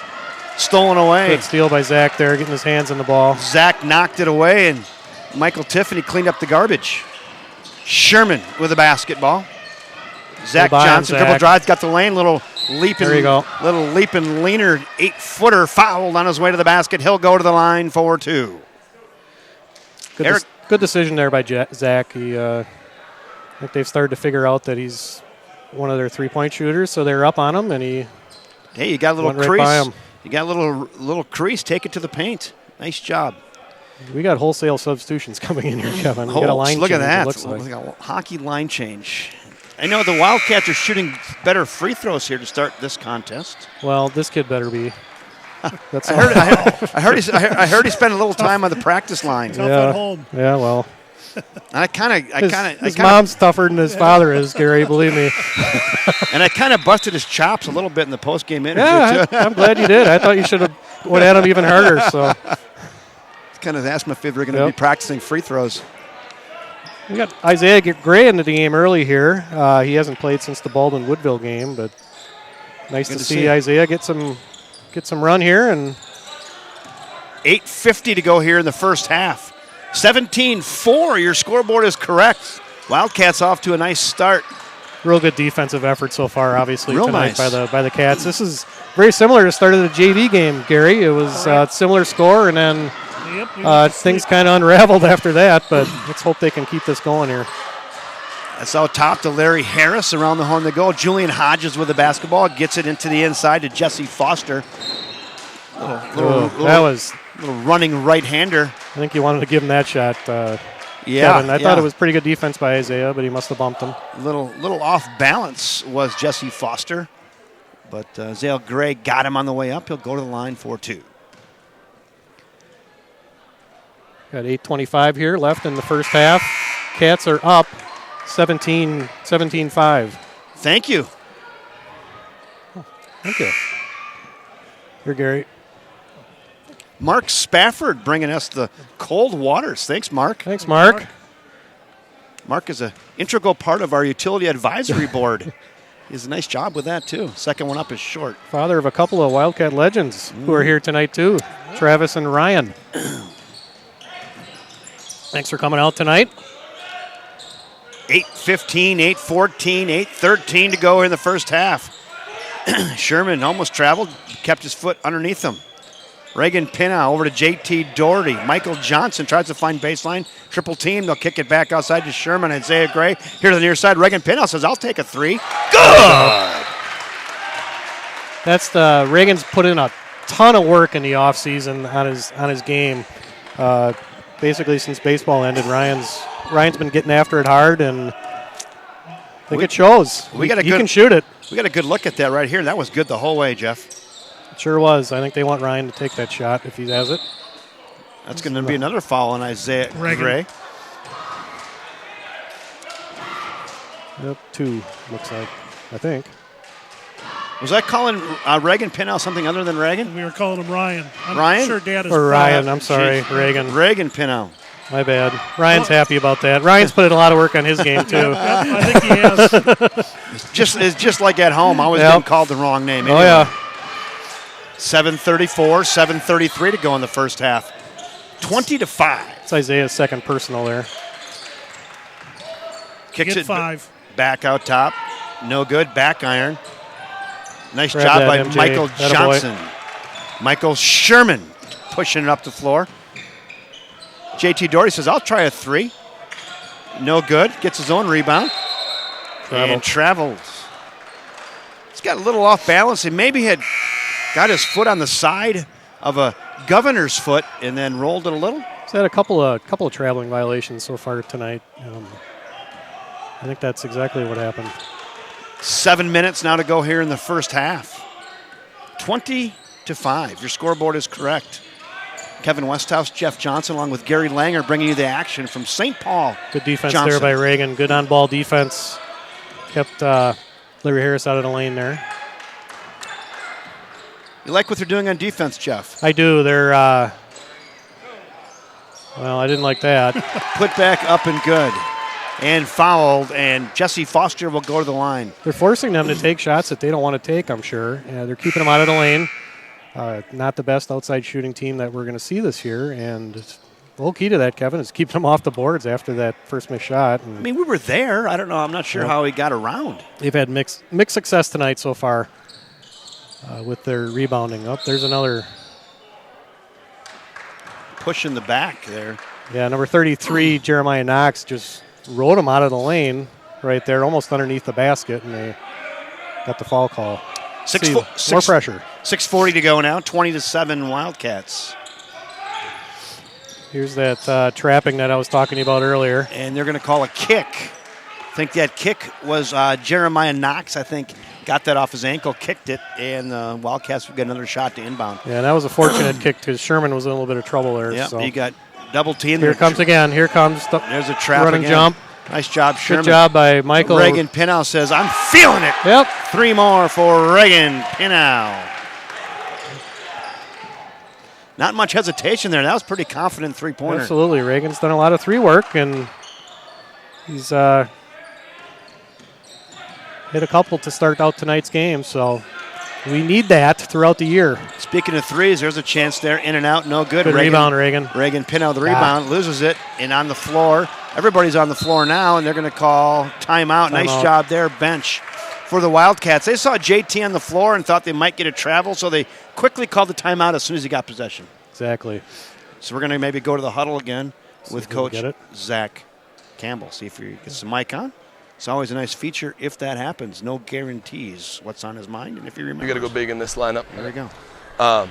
Stolen away. Good steal by Zach there, getting his hands on the ball. Zach knocked it away, and Michael Tiffany cleaned up the garbage. Sherman with the basketball. Zach Johnson, dribble drive, got the lane, little leap and leaner 8-footer fouled on his way to the basket. He'll go to the line for 2. Good decision there by Zach. I think they've started to figure out that he's one of their 3-point shooters, so they're up on him, and you got a little crease. Right by him. You got a little crease. Take it to the paint. Nice job. We got wholesale substitutions coming in here, Kevin. We got a line look change, at that. Looks like a hockey line change. I know the Wildcats are shooting better free throws here to start this contest. Well, this kid better be. That's I heard he spent a little time on the practice line. Tough at home. Yeah, well. His mom's tougher than his father is, Gary. Believe me. And I kind of busted his chops a little bit in the post-game interview. Yeah, I'm glad you did. I thought you should have went at him even harder. So, kind of asked him if they were going to be practicing free throws. We got Isaiah Gray into the game early here. He hasn't played since the Baldwin-Woodville game, but nice to see Isaiah get some run here. And 8:50 to go here in the first half. 17-4, your scoreboard is correct. Wildcats off to a nice start. Real good defensive effort so far, obviously, tonight nice. by the Cats. This is very similar to the start of the JV game, Gary. It was a similar score, and then things kind of unraveled after that, but let's hope they can keep this going here. That's out top to Larry Harris. Around the horn they go. Julian Hodges with the basketball. Gets it into the inside to Jesse Foster. That was a little running right-hander. I think you wanted to give him that shot, Kevin. I thought it was pretty good defense by Isaiah, but he must have bumped him. Little off balance was Jesse Foster, but Zale Gray got him on the way up. He'll go to the line for 2. Got 8:25 here left in the first half. Cats are up 17-5. Thank you. Thank you. Here, Gary. Mark Spafford bringing us the cold waters. Thanks, Mark. Thanks, Mark. Mark is an integral part of our utility advisory board. He does a nice job with that, too. Second one up is short. Father of a couple of Wildcat legends who are here tonight, too. Travis and Ryan. Thanks for coming out tonight. 8:15, 8:14, 8:13 to go in the first half. Sherman almost traveled, kept his foot underneath him. Reagan Pinow over to J.T. Doherty. Michael Johnson tries to find baseline. Triple team. They'll kick it back outside to Sherman. Isaiah Gray here to the near side. Reagan Pinow says, I'll take a 3. Good! That's Reagan's put in a ton of work in the offseason on his game. Basically, since baseball ended, Ryan's been getting after it hard, and I think it shows. He can shoot it. We got a good look at that right here. That was good the whole way, Jeff. It sure was. I think they want Ryan to take that shot if he has it. That's going to be another foul on Isaiah Gray. Yep, 2 looks like, I think. Was I calling Reagan Pinow something other than Reagan? We were calling him Ryan. Ryan? Sure Dad is Or Ryan, I'm sorry, Reagan. Reagan Pinow. My bad. Ryan's happy about that. Ryan's put in a lot of work on his game, too. I think he has. It's just like at home. I was Yep. getting called the wrong name. Oh, Anyway, yeah. 7:34, 7:33 to go in the first half. 20-5. It's Isaiah's second personal there. Kicks Get it 5. back out top. No good. Back iron. Nice Grab job that, by MJ. Michael Attaboy. Johnson. Michael Sherman pushing it up the floor. JT Doherty says, I'll try a 3. No good. Gets his own rebound. And travels. He's got a little off balance. He maybe had got his foot on the side of a governor's foot and then rolled it a little. He's had a couple of traveling violations so far tonight. I think that's exactly what happened. 7 minutes now to go here in the first half. 20-5. Your scoreboard is correct. Kevin Westhouse, Jeff Johnson, along with Gary Langer, bringing you the action from St. Paul. Good defense Johnson. there by Reagan. Good on-ball defense. Kept Larry Harris out of the lane there. You like what they're doing on defense, Jeff? I do. They're, well, I didn't like that. Put back up and good. And fouled, and Jesse Foster will go to the line. They're forcing them to take shots that they don't want to take, I'm sure. They're keeping them out of the lane. Not the best outside shooting team that we're going to see this year. And the whole key to that, Kevin, is keeping them off the boards after that first missed shot. And I mean, we were there. I don't know. I'm not sure how he got around. they've had mixed success tonight so far with their rebounding. Oh, there's another. Push in the back there. Yeah, number 33, Jeremiah Knox, just rode him out of the lane right there, almost underneath the basket, and they got the foul call. More pressure. 6:40 to go now. 20-7 Wildcats. Here's that trapping that I was talking about earlier. And they're going to call a kick. I think that kick was Jeremiah Knox, I think, got that off his ankle, kicked it, and the Wildcats would get another shot to inbound. Yeah, that was a fortunate kick because Sherman was in a little bit of trouble there. Yeah, so. he got double teamed. Here comes again. Here comes the There's a trap running again. jump. Nice job, Sherman. Good job by Michael. Reagan Pinnow says, I'm feeling it. Yep. 3 more for Reagan Pinnow. Not much hesitation there. That was pretty confident three-pointer. Absolutely. Reagan's done a lot of 3 work, and he's hit a couple to start out tonight's game, so we need that throughout the year. Speaking of threes, there's a chance there. In and out, no good. Good rebound, Reagan. Reagan Pinnow, the rebound, loses it, and on the floor. Everybody's on the floor now, and they're going to call timeout. Nice job there, bench for the Wildcats. They saw JT on the floor and thought they might get a travel, so they quickly called the timeout as soon as he got possession. Exactly. So we're going to maybe go to the huddle again with Coach get it. Zach Campbell. See if he gets the mic on. It's always a nice feature if that happens. No guarantees what's on his mind and if he remembers. You got to go big in this lineup. There we go.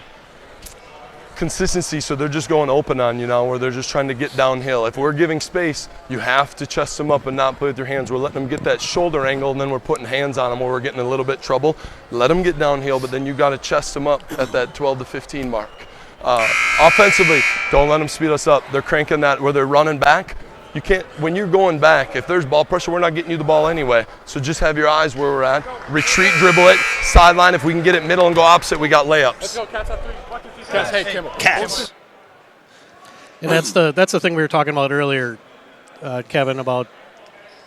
Consistency, so they're just going open on you now, where they're just trying to get downhill. If we're giving space, you have to chest them up and not play with your hands. We're letting them get that shoulder angle, and then we're putting hands on them where we're getting a little bit trouble. Let them get downhill, but then you got to chest them up at that 12 to 15 mark. Offensively, don't let them speed us up. They're cranking that where they're running back. You can't, when you're going back, if there's ball pressure, we're not getting you the ball anyway. So just have your eyes where we're at. Retreat, dribble it, sideline. If we can get it middle and go opposite, we got layups. Let's go, Cats on 3. Cats, hey, Kimball. Cats. And that's the thing we were talking about earlier, Kevin, about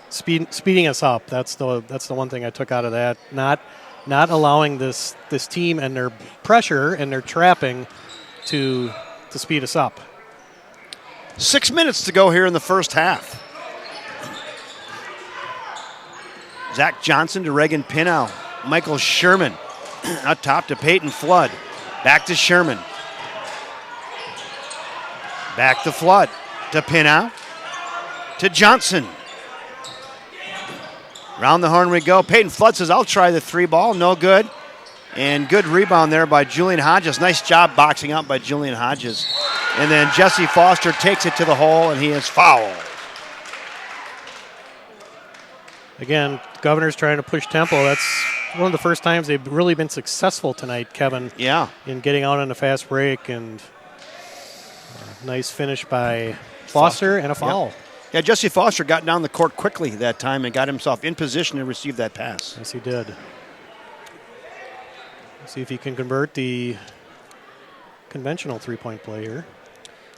speeding us up. That's the one thing I took out of that. Not allowing this team and their pressure and their trapping to speed us up. 6 minutes to go here in the first half. Zach Johnson to Reagan Pinnow. Michael Sherman up top to Peyton Flood. Back to Sherman. Back to Flood. To Pinnow. To Johnson. Round the horn we go. Peyton Flood says, I'll try the 3 ball. No good. And good rebound there by Julian Hodges. Nice job boxing out by Julian Hodges. And then Jesse Foster takes it to the hole, and he is fouled. Again, Governor's trying to push tempo. That's one of the first times they've really been successful tonight, Kevin. Yeah. In getting out on a fast break, and nice finish by Foster and a foul. Yep. Yeah, Jesse Foster got down the court quickly that time and got himself in position to receive that pass. Yes, he did. See if he can convert the conventional three-point play here.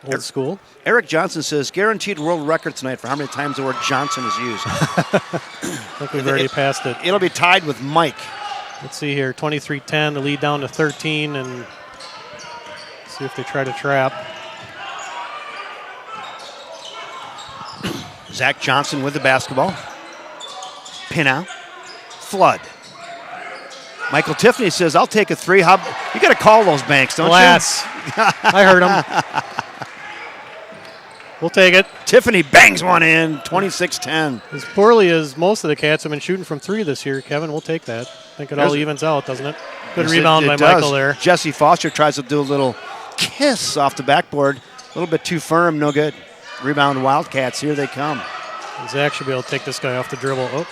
Old school. Eric Johnson says, guaranteed world record tonight for how many times the word Johnson is used. I think we've already passed it. It'll be tied with Mike. Let's see here. 23-10, the lead down to 13, and see if they try to trap. Zach Johnson with the basketball. Pin out. Flood. Michael Tiffany says, I'll take a three. You got to call those banks, don't Glass. I heard him. We'll take it. Tiffany bangs one in, 26-10. As poorly as most of the Cats have been shooting from three this year, Kevin, we'll take that. I think it all evens out, doesn't it? Good Yes, rebound by does. Michael there. Jesse Foster tries to do a little kiss off the backboard. A little bit too firm, no good. Rebound Wildcats, here they come. Zach should be able to take this guy off the dribble. Oh,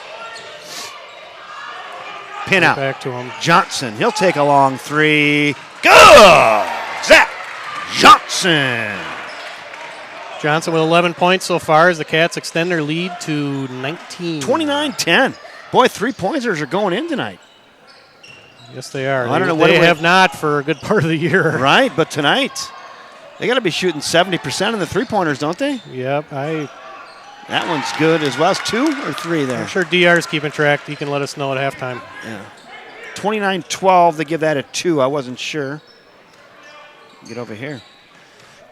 Pin out. back to him. Johnson, he'll take a long three. Good! Zach Johnson. Johnson with 11 points so far as the Cats extend their lead to 19. 29-10. Boy, three-pointers are going in tonight. Yes, they are. I don't know They what it have not for a good part of the year. Right, but tonight, they got to be shooting 70% of the three-pointers, don't they? Yep. That one's good as well. It's 2 or 3 there. I'm sure DR's keeping track. He can let us know at halftime. Yeah. 29-12, they give that a 2. I wasn't sure. Get over here.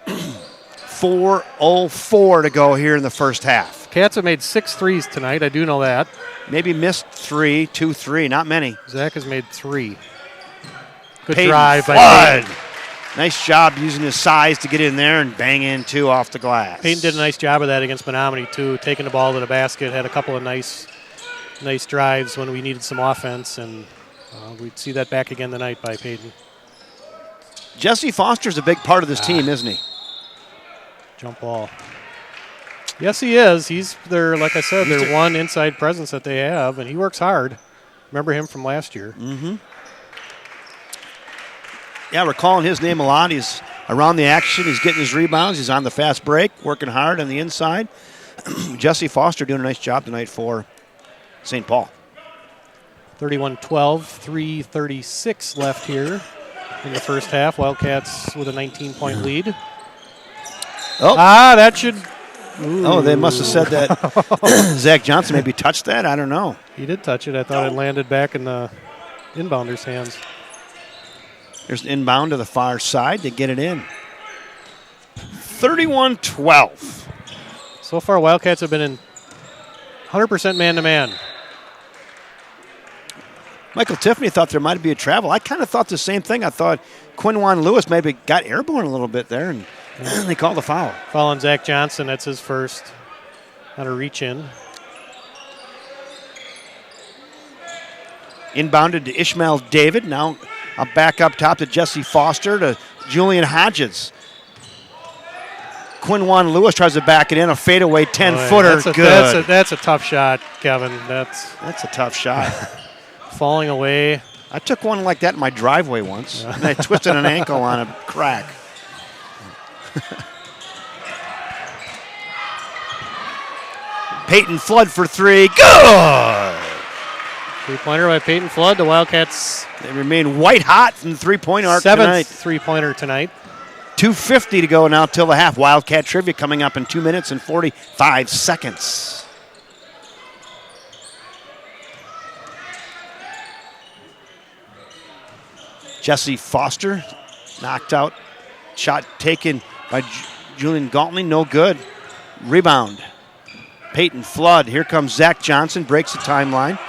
4:04 to go here in the first half. Cats have made 6 threes tonight. I do know that. Maybe missed 3, 2, 3, not many. Zach has made 3. Good Peyton drive by Flood. Peyton. Nice job using his size to get in there and bang in 2 off the glass. Peyton did a nice job of that against Menominee, too, taking the ball to the basket, had a couple of nice drives when we needed some offense, and we'd see that back again tonight by Peyton. Jesse Foster's a big part of this team, isn't he? Jump ball. Yes, he is. He's their, like I said, their one inside presence that they have, and he works hard. Remember him from last year. Mm-hmm. Yeah, we're calling his name a lot. He's around the action. He's getting his rebounds. He's on the fast break, working hard on the inside. Jesse Foster doing a nice job tonight for St. Paul. 31-12, 3:36 left here in the first half. Wildcats with a 19-point lead. Oh. That should... Oh, they must have said that Zach Johnson maybe touched that. I don't know. He did touch it. I thought it landed back in the inbounder's hands. There's an inbound to the far side to get it in. 31-12. So far, Wildcats have been in 100% man-to-man. Michael Tiffany thought there might be a travel. I kind of thought the same thing. I thought Quinwan Lewis maybe got airborne a little bit there, and they called the foul. Foul on Zach Johnson. That's his first on a reach-in. Inbounded to Ishmael David. Now back up top to Jesse Foster to Julian Hodges. Quinwan Lewis tries to back it in. A fadeaway 10-footer. Good. That's a tough shot, Kevin. That's a tough shot. Falling away. I took one like that in my driveway once, and I twisted an ankle on a crack. Peyton Flood for 3. Good! Three-pointer by Peyton Flood. The Wildcats. They remain white hot from the three-point arc tonight. 7th three-pointer tonight. 2:50 to go now till the half. Wildcat trivia coming up in 2 minutes and 45 seconds. Jesse Foster knocked out. Shot taken by Julian Galtney. No good. Rebound. Peyton Flood. Here comes Zach Johnson. Breaks the timeline.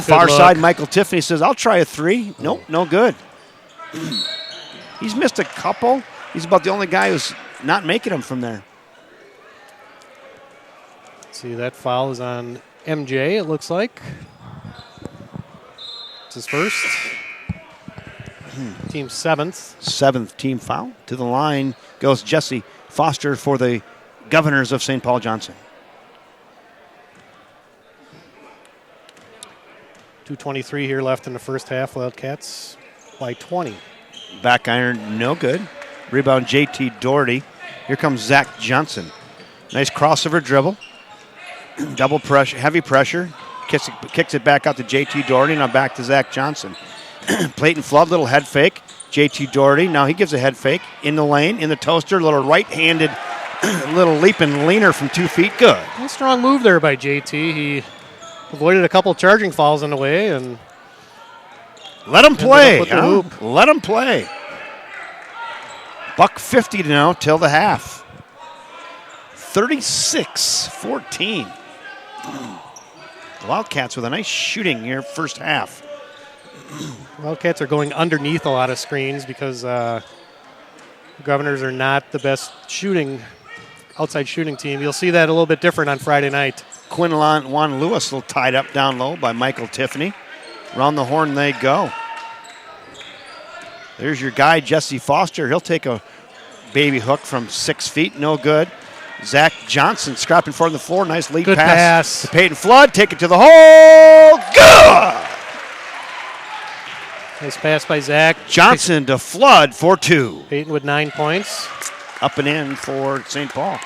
Far side, Michael Tiffany says, I'll try a 3. Nope, no good. He's missed a couple. He's about the only guy who's not making them from there. See, that foul is on MJ, it looks like. It's his first. Team 7th. 7th team foul. To the line goes Jesse Foster for the Governors of St. Paul Johnson. 2:23 here left in the first half. Wildcats by 20. Back iron, no good. Rebound, J.T. Doherty. Here comes Zach Johnson. Nice crossover dribble. Double pressure, heavy pressure. Kicks it back out to J.T. Doherty. Now back to Zach Johnson. Peyton Flood, little head fake. JT Doherty. Now he gives a head fake in the lane, in the toaster, little right-handed, little leap and leaner from 2 feet. Good. A strong move there by JT. He avoided a couple charging fouls in the way and let him play. with the hoop. Let him play. $1.50 now till the half. 36-14. The Wildcats with a nice shooting here first half. Wildcats are going underneath a lot of screens because the Governors are not the best outside shooting team. You'll see that a little bit different on Friday night. Quinlan Juan Lewis a little tied up down low by Michael Tiffany. Around the horn they go. There's your guy, Jesse Foster. He'll take a baby hook from 6 feet. No good. Zach Johnson scrapping forward on the floor. Nice lead Good pass. to Peyton Flood. Take it to the hole. Good! Nice pass by Zach. Johnson to Flood for 2. Peyton with 9 points. Up and in for St. Paul.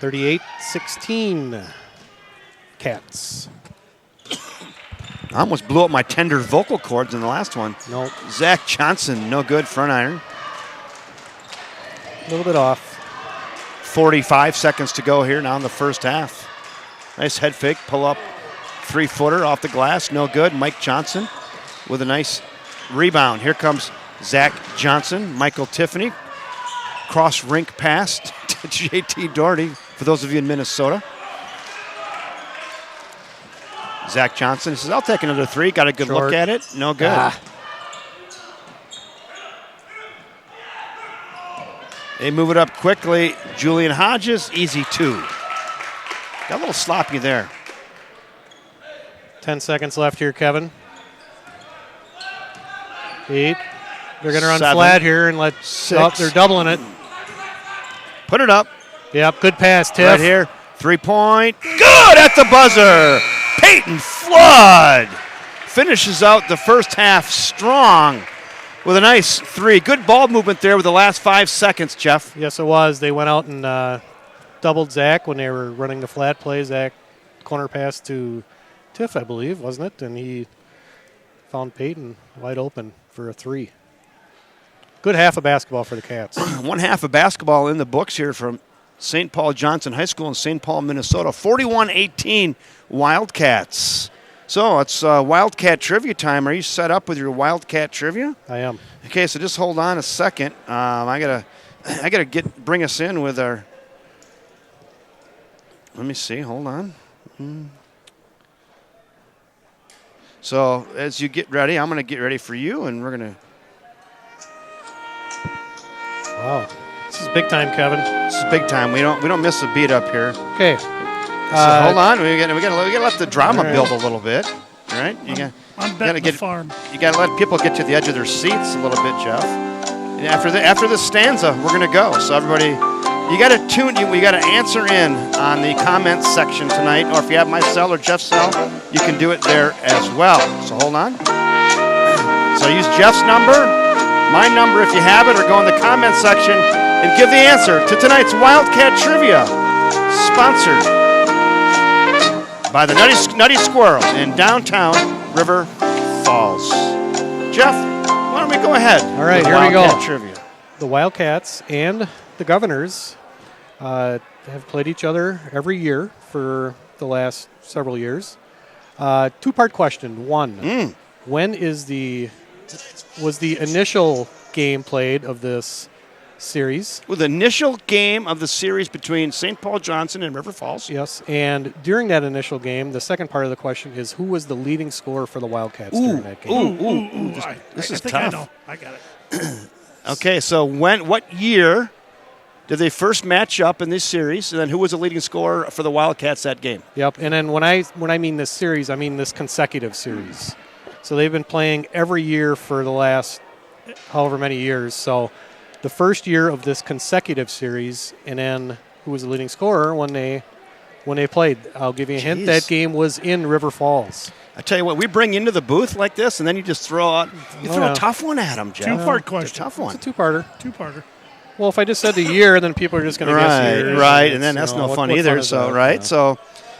38-16. Cats. I almost blew up my tender vocal cords in the last one. Nope. Zach Johnson, no good, front iron. A little bit off. 45 seconds to go here now in the first half. Nice head fake, pull up 3-footer off the glass, no good. Mike Johnson with a nice rebound. Here comes Zach Johnson, Michael Tiffany. Cross rink pass to JT Doherty for those of you in Minnesota. Zach Johnson says, I'll take another 3. Got a good Short. look at it. No good. They move it up quickly. Julian Hodges, easy 2. Got a little sloppy there. 10 seconds left here, Kevin. 8. They're going to run 7. flat here and let. 6. Oh, they're doubling it. Put it up. Yep, good pass, Tiff. Right here. 3-point. Good at the buzzer. Peyton Flood finishes out the first half strong with a nice 3. Good ball movement there with the last 5 seconds, Jeff. Yes, it was. They went out and doubled Zach when they were running the flat play. Zach corner pass to Tiff, I believe, wasn't it? And he found Peyton wide open for a 3. Good half of basketball for the Cats. 1 half of basketball in the books here from St. Paul Johnson High School in St. Paul, Minnesota. 41-18 Wildcats. So it's Wildcat trivia time. Are you set up with your Wildcat trivia? I am. Okay, so just hold on a second. I gotta bring us in with our. Let me see. Hold on. So as you get ready, I'm gonna get ready for you, and we're gonna. Wow, this is big time, Kevin. This is big time. We don't miss a beat up here. Okay. So hold on. We gotta let the drama build a little bit. All right. I'm betting the farm. You gotta let people get to the edge of their seats a little bit, Jeff. And after this stanza, we're gonna go. So everybody, you gotta answer in on the comments section tonight, or if you have my cell or Jeff's cell, you can do it there as well. So hold on. So use Jeff's number, my number if you have it, or go in the comments section and give the answer to tonight's Wildcat Trivia, sponsored by the Nutty Squirrel in downtown River Falls. Jeff, why don't we go ahead? All right, with here we go. Wildcat Trivia. The Wildcats and the Governors have played each other every year for the last several years. 2-part question. 1, when was the initial game played of this series? With the initial game of the series between St. Paul Johnson and River Falls. Yes, and during that initial game, the second part of the question is who was the leading scorer for the Wildcats during that game? This is I think tough. I know. I got it. Okay, so what year did they first match up in this series, and then who was the leading scorer for the Wildcats that game? Yep, and then when I mean this series, I mean this consecutive series. So they've been playing every year for the last however many years. So the first year of this consecutive series, and then who was the leading scorer when they played. I'll give you a hint. That game was in River Falls. I tell you what, we bring you into the booth like this, and then you just throw a tough one at them, Jeff. 2-part It's question. a tough one. It's a 2-parter. 2-parter. Well, if I just said the year, then people are just going to guess years. Right, and then that's no fun either. So, right, so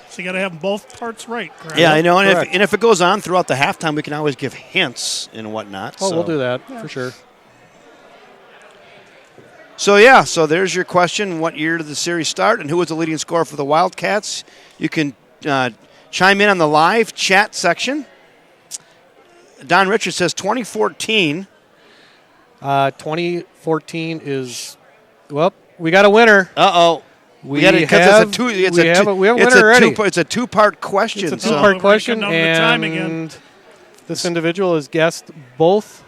So you got to have both parts right, correct? Yeah, I know. And Correct. if it goes on throughout the halftime, we can always give hints and whatnot. Oh, so. we'll do that for sure. So there's your question. What year did the series start, and who was the leading scorer for the Wildcats? You can chime in on the live chat section. Don Richards says 2014. 2014 is, well, we got a winner. Uh-oh. We got it because it's a two. It's we a have two. a- we have a it's winner a already. It's a two-part question. It's a so- two-part we're question, counting down the time again. and this individual has guessed both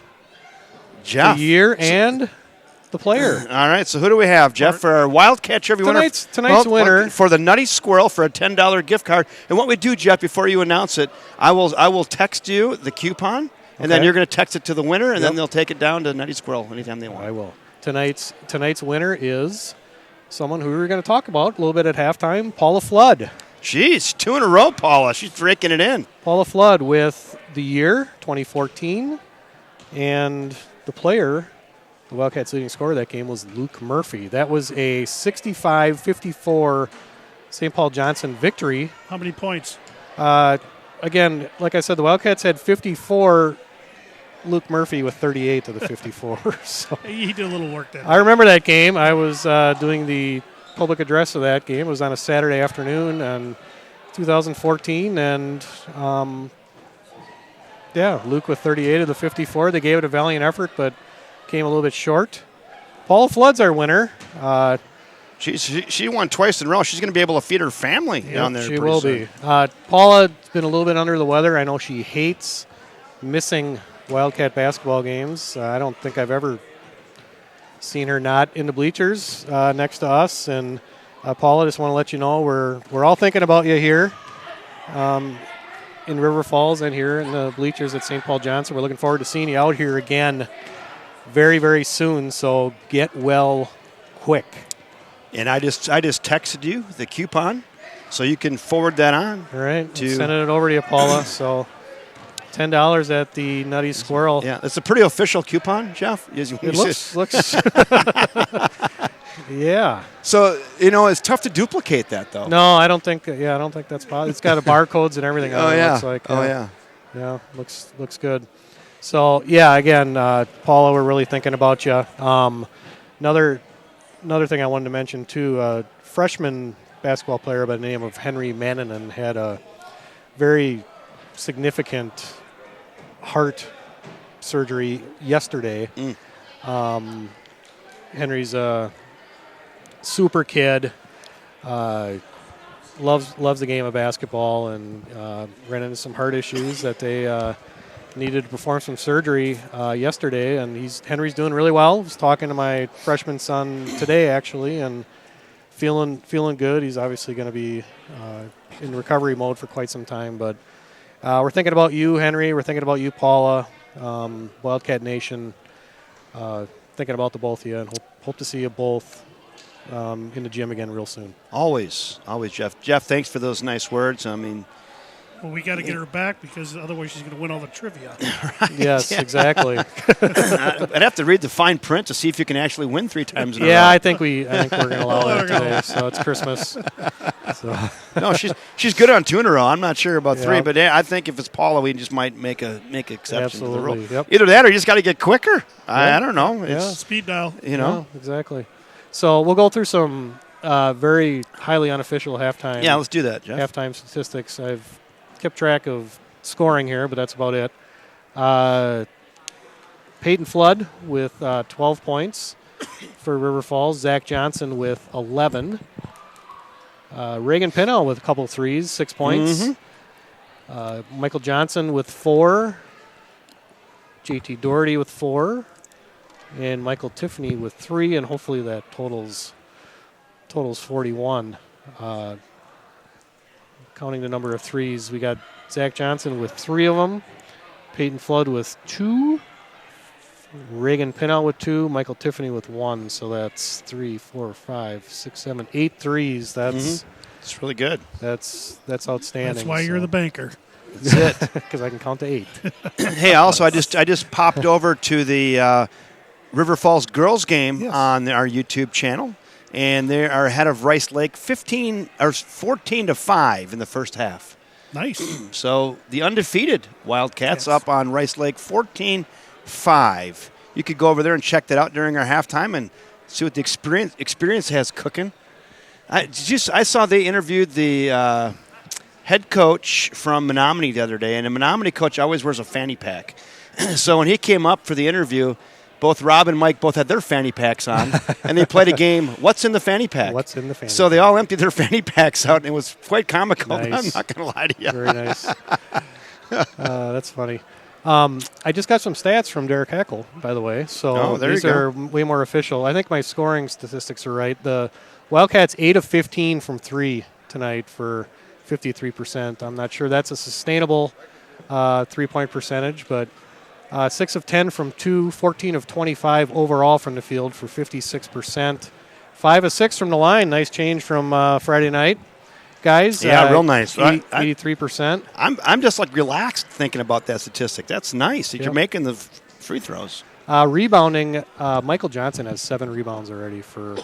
Jeff. the year and the player. All right, so who do we have, Jeff, for our Wildcat Trivia winner? Tonight's winner. For the Nutty Squirrel for a $10 gift card. And what we do, Jeff, before you announce it, I will text you the coupon, and then Okay. you're going to text it to the winner, and then Yep. they'll take it down to Nutty Squirrel anytime they want. I will. Tonight's winner is someone who we were going to talk about a little bit at halftime, Paula Flood. Jeez, 2 in a row, Paula. She's breaking it in. Paula Flood with the year, 2014, and the player, the Wildcats' leading scorer of that game was Luke Murphy. That was a 65-54 St. Paul Johnson victory. How many points? Again, like I said, the Wildcats had 54. Luke Murphy with 38 of the 54. So He did a little work there. I remember that game. I was doing the public address of that game. It was on a Saturday afternoon in 2014, and Luke with 38 of the 54. They gave it a valiant effort, but came a little bit short. Paula Flood's our winner. She won twice in a row. She's going to be able to feed her family down there. She pretty will soon. be. Paula's been a little bit under the weather. I know she hates missing Wildcat basketball games. I don't think I've ever seen her not in the bleachers next to us. And Paula, just want to let you know we're all thinking about you here in River Falls and here in the bleachers at St. Paul Johnson. We're looking forward to seeing you out here again very, very soon. So get well quick. And I just texted you the coupon, so you can forward that on. All right, To- sending it over to you, Paula. So $10 at the Nutty Squirrel. Yeah, it's a pretty official coupon, Jeff. It looks. Yeah. So it's tough to duplicate that, though. No, I don't think. Yeah, I don't think that's possible. It's got a barcodes and everything. Oh on it, yeah. Looks like. Yeah. Looks good. So yeah, again, Paula, we're really thinking about you. Another thing I wanted to mention too. Freshman basketball player by the name of Henry Manninen had a very significant heart surgery yesterday. Henry's a super kid, loves the game of basketball, and ran into some heart issues that they needed to perform some surgery yesterday. And Henry's doing really well. I was talking to my freshman son today actually, and feeling good. He's obviously going to be in recovery mode for quite some time, but we're thinking about you, Henry. We're thinking about you, Paula, Wildcat Nation. Thinking about the both of you, and hope to see you both in the gym again real soon. Always, Jeff. Jeff, thanks for those nice words. I mean, Well, we got to get her back because otherwise she's going to win all the trivia. Yes, exactly. I'd have to read the fine print to see if you can actually win 3 times in a row. Yeah, I think we're going to allow that today. So it's Christmas. So. No, she's good on 2 in a row. I'm not sure about 3, Yeah. but I think if it's Paula, we just might make exception to the rule. Absolutely, yep. Either that or you just got to get quicker. I don't know. Yeah. It's, Speed dial. Yeah, exactly. So we'll go through some very highly unofficial halftime. Yeah, let's do that, Jeff. Halftime statistics. I've kept track of scoring here, but that's about it. Peyton Flood with 12 points for River Falls. Zach Johnson with 11. Reagan Pinell with a couple threes, 6 points. Michael Johnson with 4. JT Doherty with 4. And Michael Tiffany with 3, and hopefully that totals 41. Counting the number of threes, we got Zach Johnson with 3 of them, Peyton Flood with 2, Reagan Pinell with 2, Michael Tiffany with 1. So that's 3, 4, 5, 6, 7, 8 threes. That's It's really good. that's outstanding. That's why you're the banker. That's it. because I can count to 8. Hey, also, I just popped over to the River Falls girls game on our YouTube channel, and they are ahead of Rice Lake 14-5 in the first half. Nice. So the undefeated Wildcats up on Rice Lake 14-5. You could go over there and check that out during our halftime and see what the experience has cooking. I saw they interviewed the head coach from Menominee the other day, and the Menominee coach always wears a fanny pack. So when he came up for the interview, both Rob and Mike both had their fanny packs on, and they played a game, What's in the Fanny Pack? What's in the fanny So they all emptied their fanny packs out, and it was quite comical. Nice. I'm not going to lie to you. Very nice. That's funny. I just got some stats from Derek Heckel, by the way. So these are way more official. I think my scoring statistics are right. The Wildcats 8 of 15 from 3 tonight for 53%. I'm not sure that's a sustainable 3-point percentage, but 6 of 10 from 2, 14 of 25 overall from the field for 56%. 5 of 6 from the line. Nice change from Friday night. Guys, yeah, real nice. 83%. I'm just like relaxed thinking about that statistic. That's nice that you're making the free throws. Rebounding, Michael Johnson has 7 rebounds already for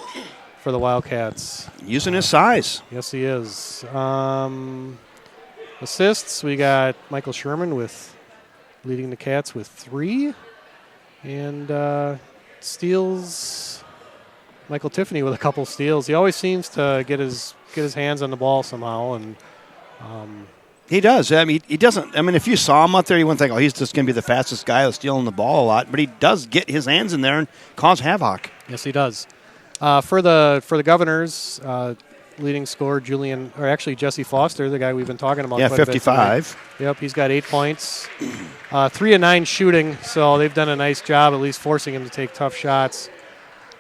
the Wildcats. Using his size. Yes, he is. Assists, we got Michael Sherman leading the Cats with 3. And steals, Michael Tiffany with a couple steals. He always seems to get his hands on the ball somehow. And he does. I mean, he doesn't. I mean, if you saw him out there, you wouldn't think, oh, he's just going to be the fastest guy who's stealing the ball a lot. But he does get his hands in there and cause havoc. Yes, he does. For the Governors, leading scorer Jesse Foster, the guy we've been talking about. Yeah, quite a bit 55. Yep, he's got 8 points. 3 of 9 shooting, so they've done a nice job at least forcing him to take tough shots.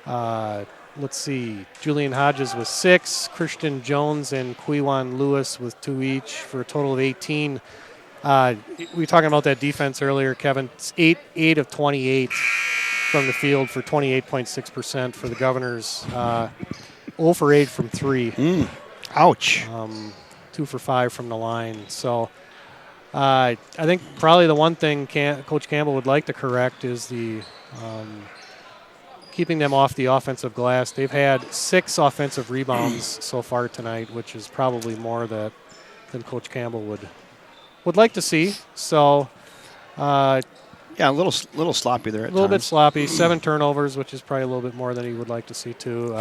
Let's see, Julian Hodges with 6, Christian Jones and Quiwan Lewis with 2 each for a total of 18. We were talking about that defense earlier, Kevin. It's 8 of 28 from the field for 28.6% for the Governors. 0 for 8 from 3. Ouch. 2 for 5 from the line. So I think probably the one thing Coach Campbell would like to correct is the keeping them off the offensive glass. They've had 6 offensive rebounds so far tonight, which is probably more than Coach Campbell would like to see. So yeah, a little sloppy there at times. A little bit sloppy. 7 turnovers, which is probably a little bit more than he would like to see too.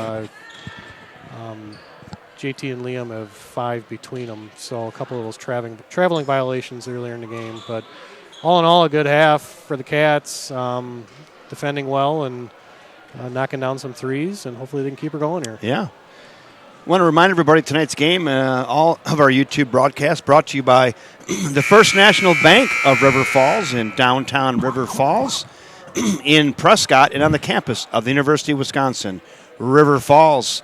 JT and Liam have 5 between them, so a couple of those traveling violations earlier in the game. But all in all, a good half for the Cats, defending well and knocking down some threes, and hopefully they can keep her going here. Yeah. I want to remind everybody tonight's game, all of our YouTube broadcasts brought to you by the First National Bank of River Falls in downtown River Falls, in Prescott, and on the campus of the University of Wisconsin, River Falls.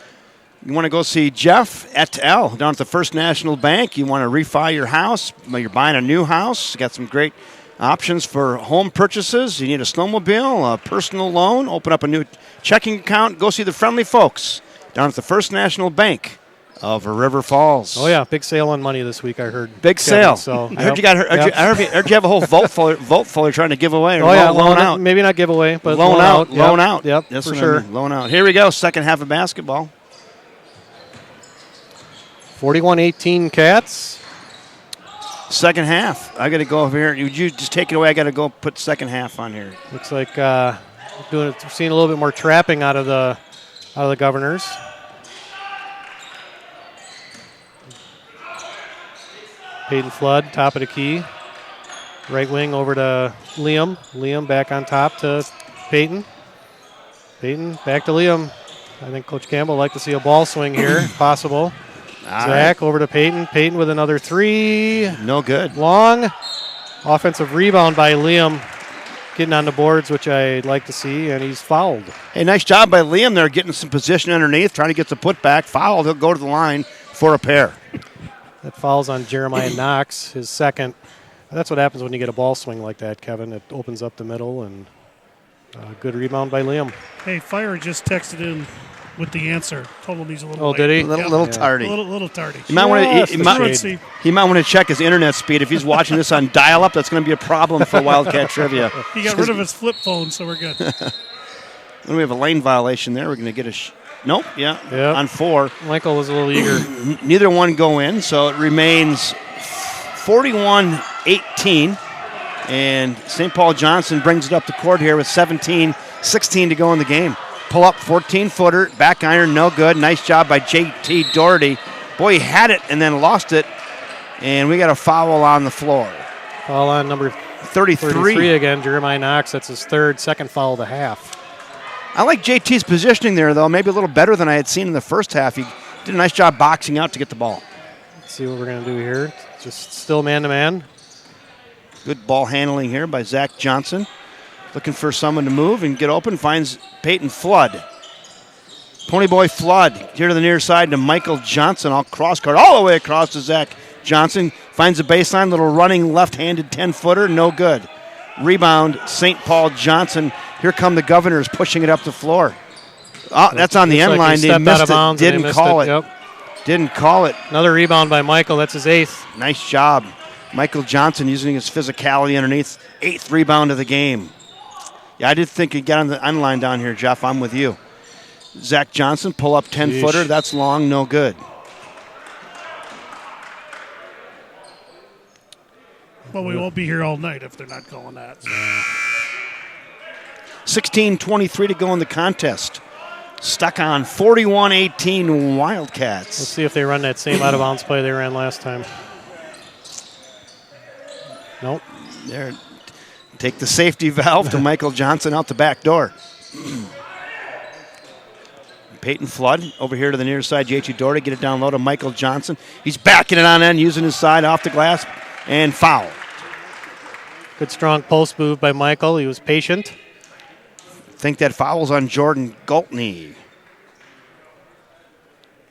You want to go see Jeff et al. Down at the First National Bank. You want to refi your house. You're buying a new house. You got some great options for home purchases. You need a snowmobile, a personal loan, open up a new checking account. Go see the friendly folks down at the First National Bank of River Falls. Oh, yeah. Big sale on money this week, I heard. Big sale. So, I heard you have a whole vote full you're trying to give away. Or loan out. Maybe not give away, but loan out. Loan out. Yep, yes, for sure. Loan out. Here we go. Second half of basketball. 41-18 Cats. Second half. I got to go over here. You just take it away. I got to go put second half on here. Looks like seeing a little bit more trapping out of the Governors. Peyton Flood, top of the key. Right wing over to Liam. Liam back on top to Peyton. Peyton back to Liam. I think Coach Campbell would like to see a ball swing here, if possible. Zach over to Peyton. Peyton with another 3. No good. Long. Offensive rebound by Liam. Getting on the boards, which I'd like to see, and he's fouled. Hey, nice job by Liam there, getting some position underneath, trying to get the putback. Fouled. He'll go to the line for a pair. That fouls on Jeremiah Knox, his second. That's what happens when you get a ball swing like that, Kevin. It opens up the middle, and good rebound by Liam. Hey, Fire just texted in with the answer. Told him he's a little late. Did he? A little tardy. A little tardy. He might want to check his internet speed. If he's watching this on dial-up, that's going to be a problem for Wildcat Trivia. He got rid of his flip phone, so we're good. When we have a lane violation there, we're going to get Nope, yeah, Yep. on 4. Michael was a little eager. Neither one go in, so it remains 41-18. And St. Paul Johnson brings it up the court here with 16 to go in the game. Pull up 14-footer, back iron, no good. Nice job by J.T. Doherty. Boy, he had it and then lost it. And we got a foul on the floor. Foul on number 33 again, Jeremiah Knox. That's his second foul of the half. I like JT's positioning there, though. Maybe a little better than I had seen in the first half. He did a nice job boxing out to get the ball. Let's see what we're going to do here. Just still man-to-man. Good ball handling here by Zach Johnson. Looking for someone to move and get open. Finds Peyton Flood. Ponyboy Flood here to the near side to Michael Johnson. All cross court all the way across to Zach Johnson. Finds the baseline. Little running left-handed 10-footer. No good. Rebound, St. Paul Johnson. Here come the Governors pushing it up the floor. Oh, that's on the end line. They missed it. Didn't call it. Yep. Didn't call it. Another rebound by Michael. That's his 8th. Nice job. Michael Johnson using his physicality underneath. 8th rebound of the game. Yeah, I did think he got on the end line down here, Jeff. I'm with you. Zach Johnson, pull up 10-footer. That's long, no good. Well, we won't be here all night if they're not calling that. So. 16:23 to go in the contest. Stuck on 41-18 Wildcats. Let's see if they run that same out-of-bounds play they ran last time. Nope. There. Take the safety valve to Michael Johnson out the back door. Peyton Flood over here to the near side. J.T. Doherty get it down low to Michael Johnson. He's backing it on end, using his side off the glass, and foul. Good strong post move by Michael. He was patient. Think that foul's on Jordan Galtney.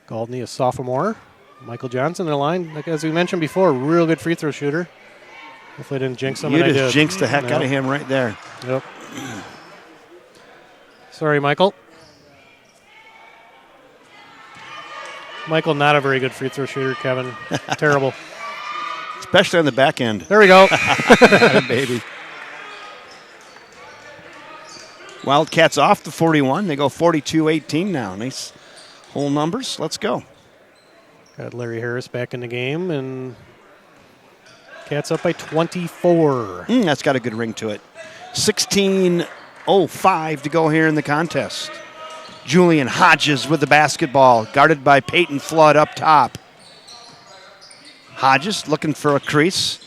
Galtney, a sophomore. Michael Johnson in the line. Like as we mentioned before, real good free throw shooter. Hopefully I didn't jinx him. You just jinxed the heck out of him right there. Yep. Sorry, Michael. Michael, not a very good free throw shooter, Kevin. Terrible. Especially on the back end. There we go. Baby. Wildcats off the 41. They go 42-18 now. Nice whole numbers. Let's go. Got Larry Harris back in the game, and Cats up by 24. That's got a good ring to it. 16:05 to go here in the contest. Julian Hodges with the basketball, guarded by Peyton Flood up top. Hodges looking for a crease.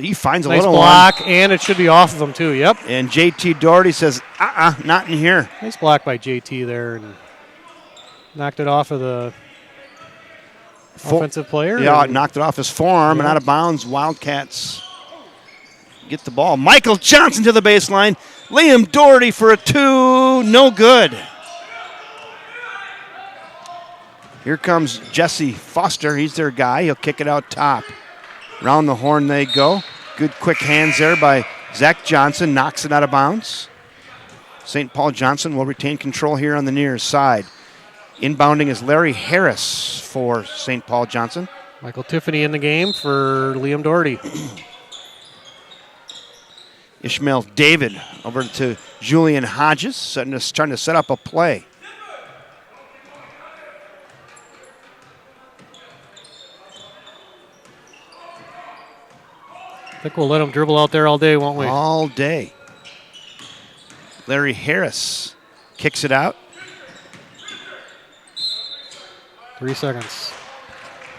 He finds a nice little block, one. and it should be off of him too. Yep. And J.T. Doherty says, not in here. Nice block by J.T. there, and knocked it off of the offensive player. Yeah, knocked it off his forearm and out of bounds. Wildcats get the ball. Michael Johnson to the baseline. Liam Doherty for a 2. No good. Here comes Jesse Foster. He's their guy. He'll kick it out top. Round the horn they go. Good quick hands there by Zach Johnson. Knocks it out of bounds. St. Paul Johnson will retain control here on the near side. Inbounding is Larry Harris for St. Paul Johnson. Michael Tiffany in the game for Liam Doherty. Ishmael David over to Julian Hodges, trying to set up a play. I think we'll let him dribble out there all day, won't we? All day. Larry Harris kicks it out. 3 seconds.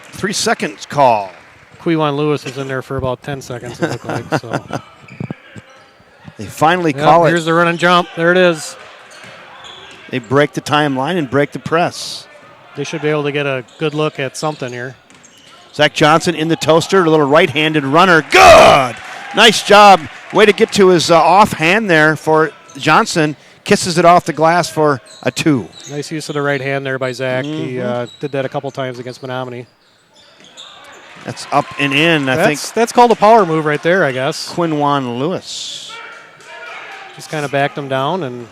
3 seconds call. Quiwan Lewis was in there for about 10 seconds, it looked like. So. They finally call it. Here's the run and jump. There it is. They break the timeline and break the press. They should be able to get a good look at something here. Zach Johnson in the toaster, a little right-handed runner. Good! Nice job. Way to get to his offhand there for Johnson. Kisses it off the glass for a 2. Nice use of the right hand there by Zach. He did that a couple times against Menominee. That's up and in, I think. That's called a power move right there, I guess. Quinwan Lewis. Just kind of backed him down, and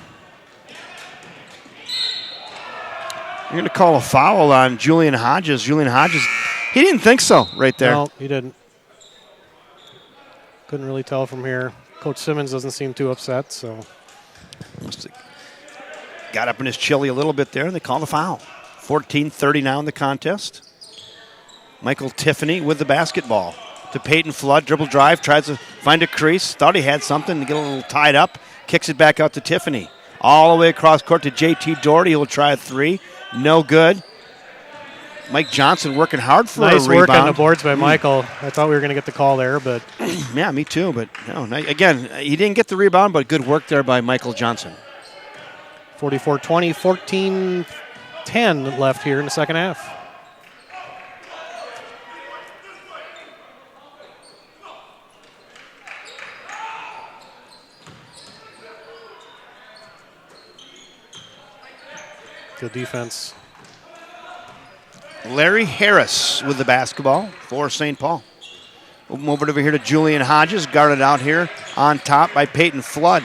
you're going to call a foul on Julian Hodges. Julian Hodges, he didn't think so right there. No, he didn't. Couldn't really tell from here. Coach Simmons doesn't seem too upset, so. got up in his chili a little bit there, and they called a foul. 14-30 now in the contest. Michael Tiffany with the basketball. To Peyton Flood, dribble drive, tries to find a crease. Thought he had something to get a little tied up. Kicks it back out to Tiffany. All the way across court to JT Doherty. He'll try a three. No good. Mike Johnson working hard for a rebound. Nice work on the boards by Michael. I thought we were going to get the call there, but... Yeah, me too. But no, again, he didn't get the rebound, but good work there by Michael Johnson. 44-20, 14-10 left here in the second half. Good defense. Larry Harris with the basketball for St. Paul. We'll move it over here to Julian Hodges, guarded out here on top by Peyton Flood.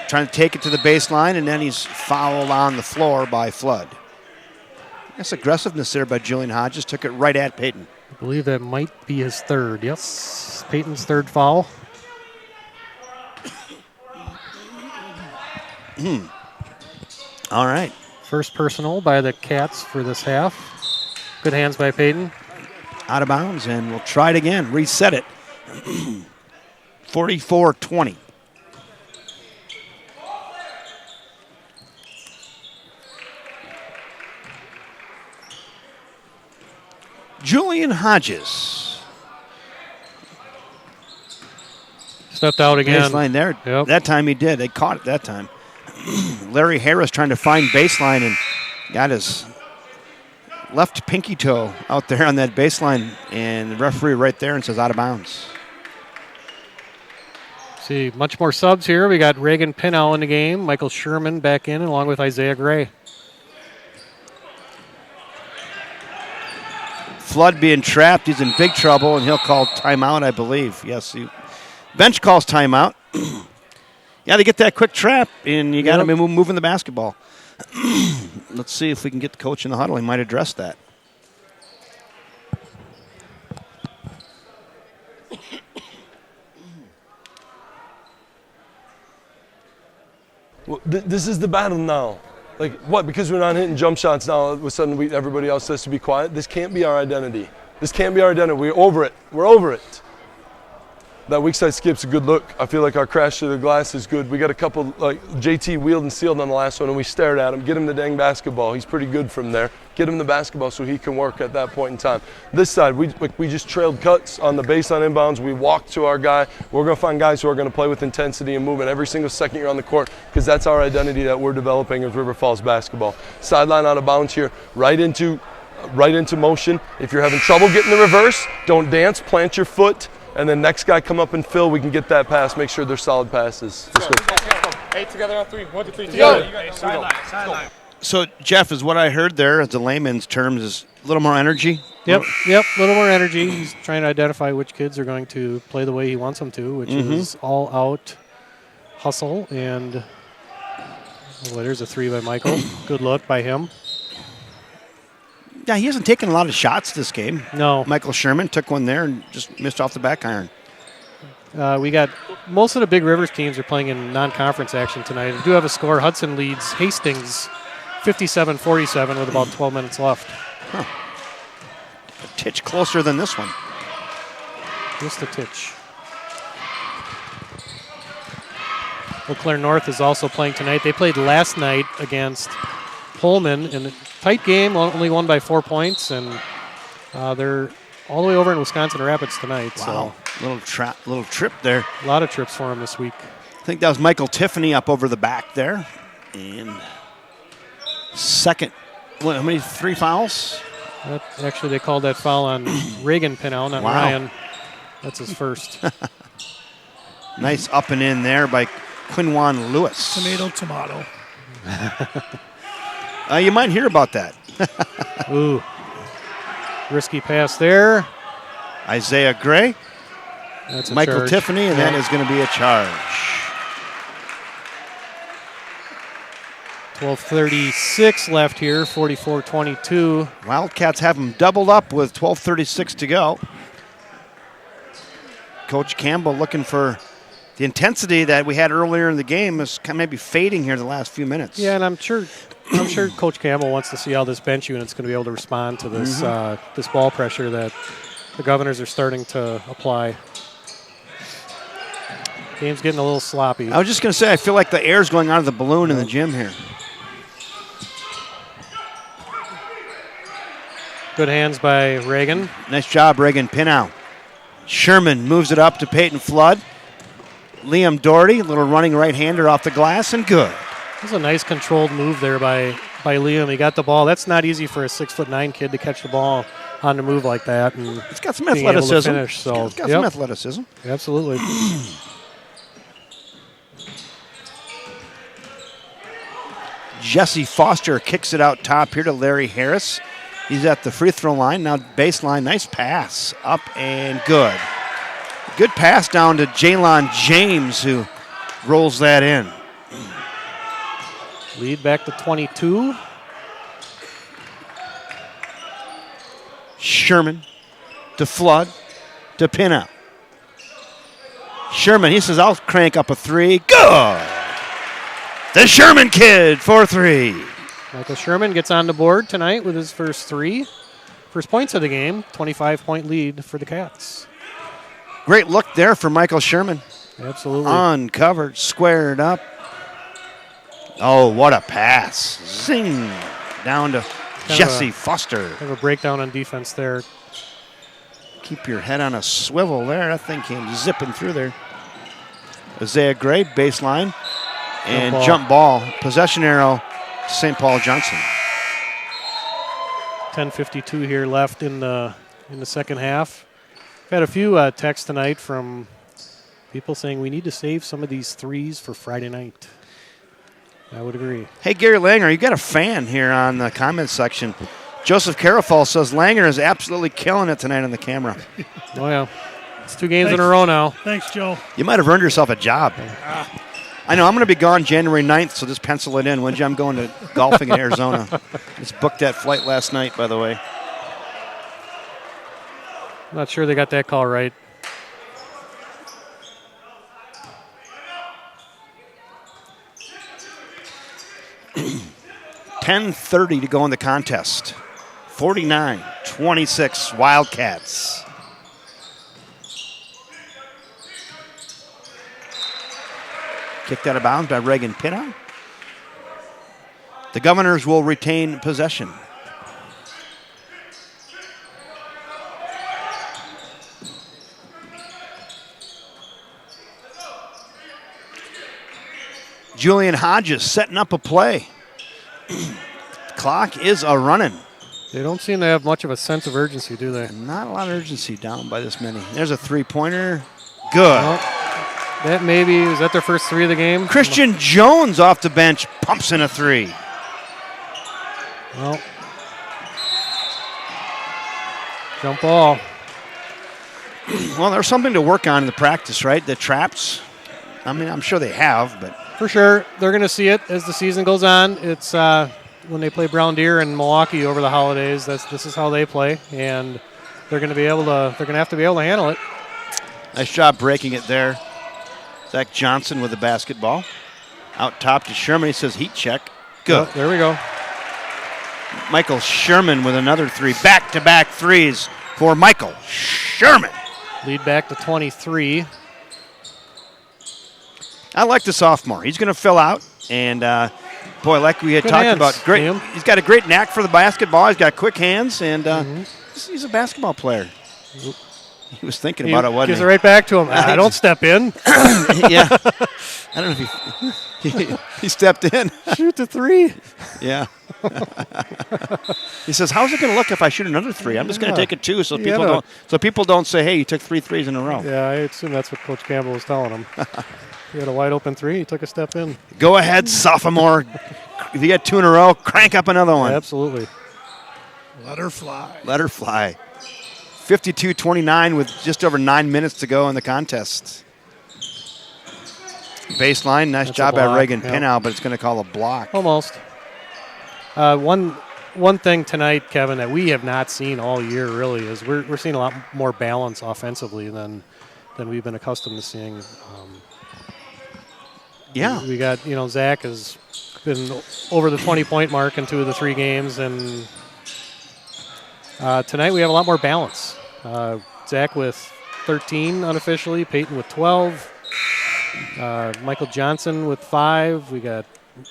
Trying to take it to the baseline, and then he's fouled on the floor by Flood. That's aggressiveness there by Julian Hodges. Took it right at Peyton. I believe that might be his third. Yes, Peyton's third foul. All right. First personal by the Cats for this half. Good hands by Peyton. Out of bounds, and we'll try it again. Reset it. 44-20. Julian Hodges. Stepped out again. Baseline there. Yep. That time he did. They caught it that time. Larry Harris trying to find baseline and got his left pinky toe out there on that baseline, and the referee right there and says out of bounds. See, much more subs here. We got Reagan Pinnow in the game. Michael Sherman back in along with Isaiah Gray. Flood being trapped. He's in big trouble, and he'll call timeout, I believe. Yes, bench calls timeout. Yeah, they get that quick trap, and you got to be moving the basketball. Let's see if we can get the coach in the huddle. He might address that. Well, this is the battle now. Like, what? Because we're not hitting jump shots now, all of a sudden everybody else has to be quiet? This can't be our identity. This can't be our identity. We're over it. We're over it. That weak side skip's a good look. I feel like our crash to the glass is good. We got a couple, like JT wheeled and sealed on the last one, and we stared at him. Get him the dang basketball. He's pretty good from there. Get him the basketball so he can work at that point in time. This side, we just trailed cuts on the baseline inbounds. We walked to our guy. We're going to find guys who are going to play with intensity and movement every single second you're on the court, because that's our identity that we're developing as River Falls basketball. Sideline out of bounds here, right into motion. If you're having trouble getting the reverse, don't dance, plant your foot. And then next guy come up and fill, we can get that pass, make sure they're solid passes. Hey, together on three. 1, 2, 3, together. Sideline. So, Jeff, is what I heard there, as the layman's terms, is a little more energy? Yep, a little more energy. He's trying to identify which kids are going to play the way he wants them to, which is all out hustle. And there's a three by Michael. Good look by him. Yeah, he hasn't taken a lot of shots this game. No. Michael Sherman took one there and just missed off the back iron. We got most of the Big Rivers teams are playing in non-conference action tonight. We do have a score. Hudson leads Hastings 57-47 with about 12 minutes left. Huh. A titch closer than this one. Just a titch. Eau Claire North is also playing tonight. They played last night against Pullman in a tight game, only won by 4 points, and they're all the way over in Wisconsin Rapids tonight. Wow, so little trip there. A lot of trips for him this week. I think that was Michael Tiffany up over the back there. And second, how many, 3 fouls? Actually, they called that foul on Reagan Pinnow, not Ryan. That's his first. Nice up and in there by Quinwan Lewis. Tomato. You might hear about that. Ooh. Risky pass there. Isaiah Gray. That's a Michael charge. Tiffany, and that is going to be a charge. 12:36 left here, 44-22. Wildcats have them doubled up with 12:36 to go. Coach Campbell looking for the intensity that we had earlier in the game is kind of maybe fading here the last few minutes. Yeah, and I'm sure Coach Campbell wants to see how this bench unit's going to be able to respond to this this ball pressure that the Governors are starting to apply. Game's getting a little sloppy. I was just going to say, I feel like the air's going out of the balloon in the gym here. Good hands by Reagan. Nice job, Reagan Pinow. Sherman moves it up to Peyton Flood. Liam Doherty, a little running right-hander off the glass, and good. This is a nice controlled move there by Liam. He got the ball. That's not easy for a 6'9" kid to catch the ball on the move like that. And he's got some being able to athleticism. finish, so, He's got some athleticism. Absolutely. Jesse Foster kicks it out top here to Larry Harris. He's at the free throw line. Now baseline, nice pass. Up and good. Good pass down to Jalon James, who rolls that in. Lead back to 22. Sherman to Flood to Pinow. Sherman, he says, I'll crank up a three. Good. The Sherman kid for three. Michael Sherman gets on the board tonight with his first points of the game. 25-point lead for the Cats. Great look there for Michael Sherman. Absolutely. Uncovered, squared up. Oh, what a pass. Zing. Down to Jesse Foster. Have a breakdown on defense there. Keep your head on a swivel there. That thing came zipping through there. Isaiah Gray, baseline. And jump ball. Possession arrow, St. Paul Johnson. 10:52 here left in the second half. We've had a few texts tonight from people saying we need to save some of these threes for Friday night. I would agree. Hey, Gary Langer, you got a fan here on the comment section. Joseph Carafal says Langer is absolutely killing it tonight on the camera. Oh, yeah. It's 2 games in a row now. Thanks, Joe. You might have earned yourself a job. I know, I'm going to be gone January 9th, so just pencil it in. Would you? I'm going to golfing in Arizona. Just booked that flight last night, by the way. Not sure they got that call right. .10:30 to go in the contest. 49-26 Wildcats. Kicked out of bounds by Reagan Pinow. The Governors will retain possession. Julian Hodges setting up a play. Clock is a running. They don't seem to have much of a sense of urgency, do they? Not a lot of urgency down by this many. There's a three-pointer. Good. Well, is that their first three of the game? Christian Jones off the bench pumps in a three. Well, jump ball. Well, there's something to work on in the practice, right? The traps. I mean, I'm sure they have, but for sure, they're going to see it as the season goes on. It's when they play Brown Deer and Milwaukee over the holidays. This is how they play, and they're going to have to be able to handle it. Nice job breaking it there. Zach Johnson with the basketball. Out top to Sherman. He says heat check. Good. Oh, there we go. Michael Sherman with another three. Back-to-back threes for Michael Sherman. Lead back to 23. I like the sophomore. He's going to fill out. And, boy, like we had Good talked hands, about, Liam. He's got a great knack for the basketball. He's got quick hands, and he's a basketball player. He was thinking about it, wasn't he? Gives it right back to him. I don't step in. Yeah. I don't know if he stepped in. Shoot the three. Yeah. He says, how's it going to look if I shoot another three? I'm just going to take it two so people don't say, hey, you took 3 threes in a row. Yeah, I assume that's what Coach Campbell was telling him. He had a wide open three. He took a step in. Go ahead, sophomore. If you get 2 in a row, crank up another one. Absolutely. Let her fly. Let her fly. 52-29 with just over 9 minutes to go in the contest. Baseline, nice job by Reagan Pinow, but it's going to call a block. Almost. One thing tonight, Kevin, that we have not seen all year really is we're seeing a lot more balance offensively than we've been accustomed to seeing. Yeah. We got, Zach has been over the 20-point mark in 2 of the 3 games, and tonight we have a lot more balance. Zach with 13 unofficially, Peyton with 12, Michael Johnson with 5. We got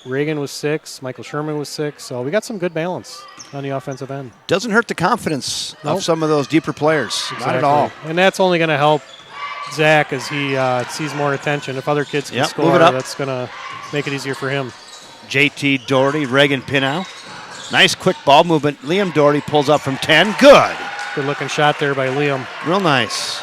Reagan with 6, Michael Sherman with 6. So we got some good balance on the offensive end. Doesn't hurt the confidence of some of those deeper players. Exactly. Not at all. And that's only going to help Zach as he sees more attention. If other kids can score, move it up. that's going to make it easier for him. JT Doherty, Reagan Pinow. Nice quick ball movement. Liam Doherty pulls up from 10. Good. Good looking shot there by Liam. Real nice.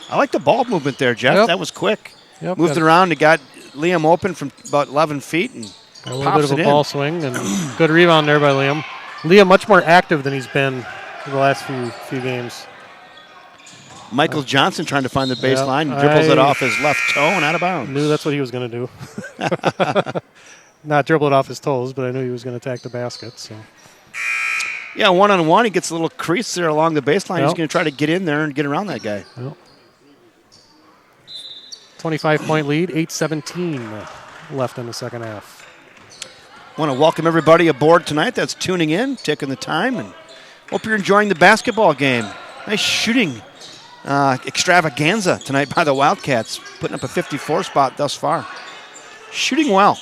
I like the ball movement there, Jeff. Yep. That was quick. Yep, Moved it around and got Liam open from about 11 feet and a little pops bit of it a ball in. swing and good rebound there by Liam. Liam much more active than he's been in the last few games. Michael Johnson trying to find the baseline. Dribbles it off his left toe and out of bounds. Knew that's what he was going to do. Not dribble it off his toes, but I knew he was going to attack the basket. So. Yeah, one-on-one. He gets a little crease there along the baseline. He's going to try to get in there and get around that guy. Yep. 25-point lead, 8:17 left in the second half. Want to welcome everybody aboard tonight that's tuning in, taking the time, and hope you're enjoying the basketball game. Nice shooting extravaganza tonight by the Wildcats, putting up a 54 spot thus far. Shooting well.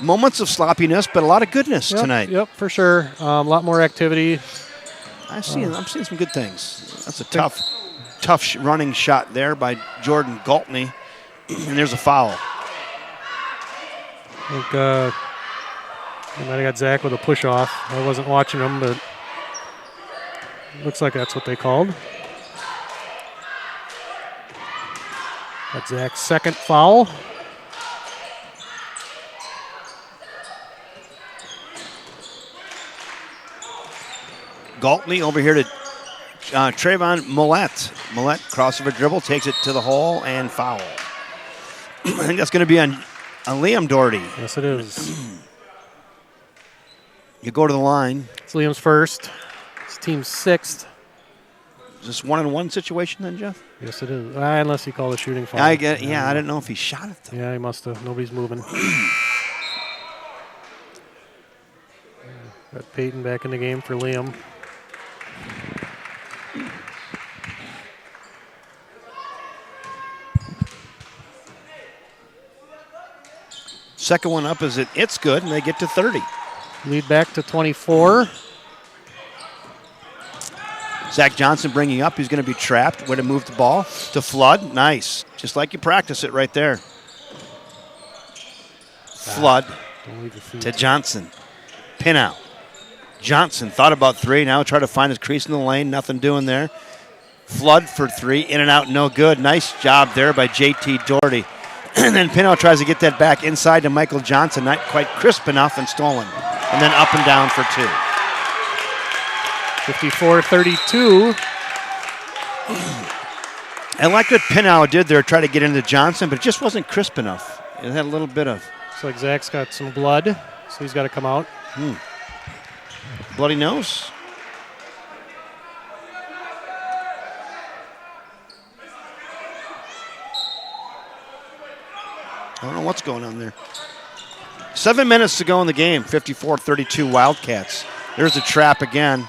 Moments of sloppiness, but a lot of goodness tonight. Yep, for sure. A lot more activity. I'm seeing some good things. That's a tough running shot there by Jordan Galtney, and there's a foul. I think they might have got Zach with a push-off. I wasn't watching him, but looks like that's what they called. That's Zach's second foul. Galtney over here to Trayvon Millette. Millette, crossover dribble, takes it to the hole and foul. I think that's going to be on Liam Doherty. Yes, it is. You go to the line. It's Liam's first. It's team's sixth. Is this one-on-one situation then, Jeff? Yes, it is. Unless he called a shooting foul. I didn't know if he shot it, though. Yeah, he must have. Nobody's moving. Got Peyton back in the game for Liam. Second one up is it's good, and they get to 30. Lead back to 24. Zach Johnson bringing up. He's going to be trapped. Way to move the ball to Flood. Nice. Just like you practice it right there. Flood Don't leave your feet. to Johnson. Pin out. Johnson thought about 3. Now try to find his crease in the lane. Nothing doing there. Flood for 3. In and out, no good. Nice job there by JT Doherty. And then Pino tries to get that back inside to Michael Johnson. Not quite crisp enough and stolen. And then up and down for 2. 54-32. I like what Pino did there, try to get into Johnson, but it just wasn't crisp enough. It had a little bit of Looks like Zach's got some blood, so he's got to come out. bloody nose. I don't know what's going on there. 7 minutes to go in the game. 54-32 Wildcats. There's a trap again.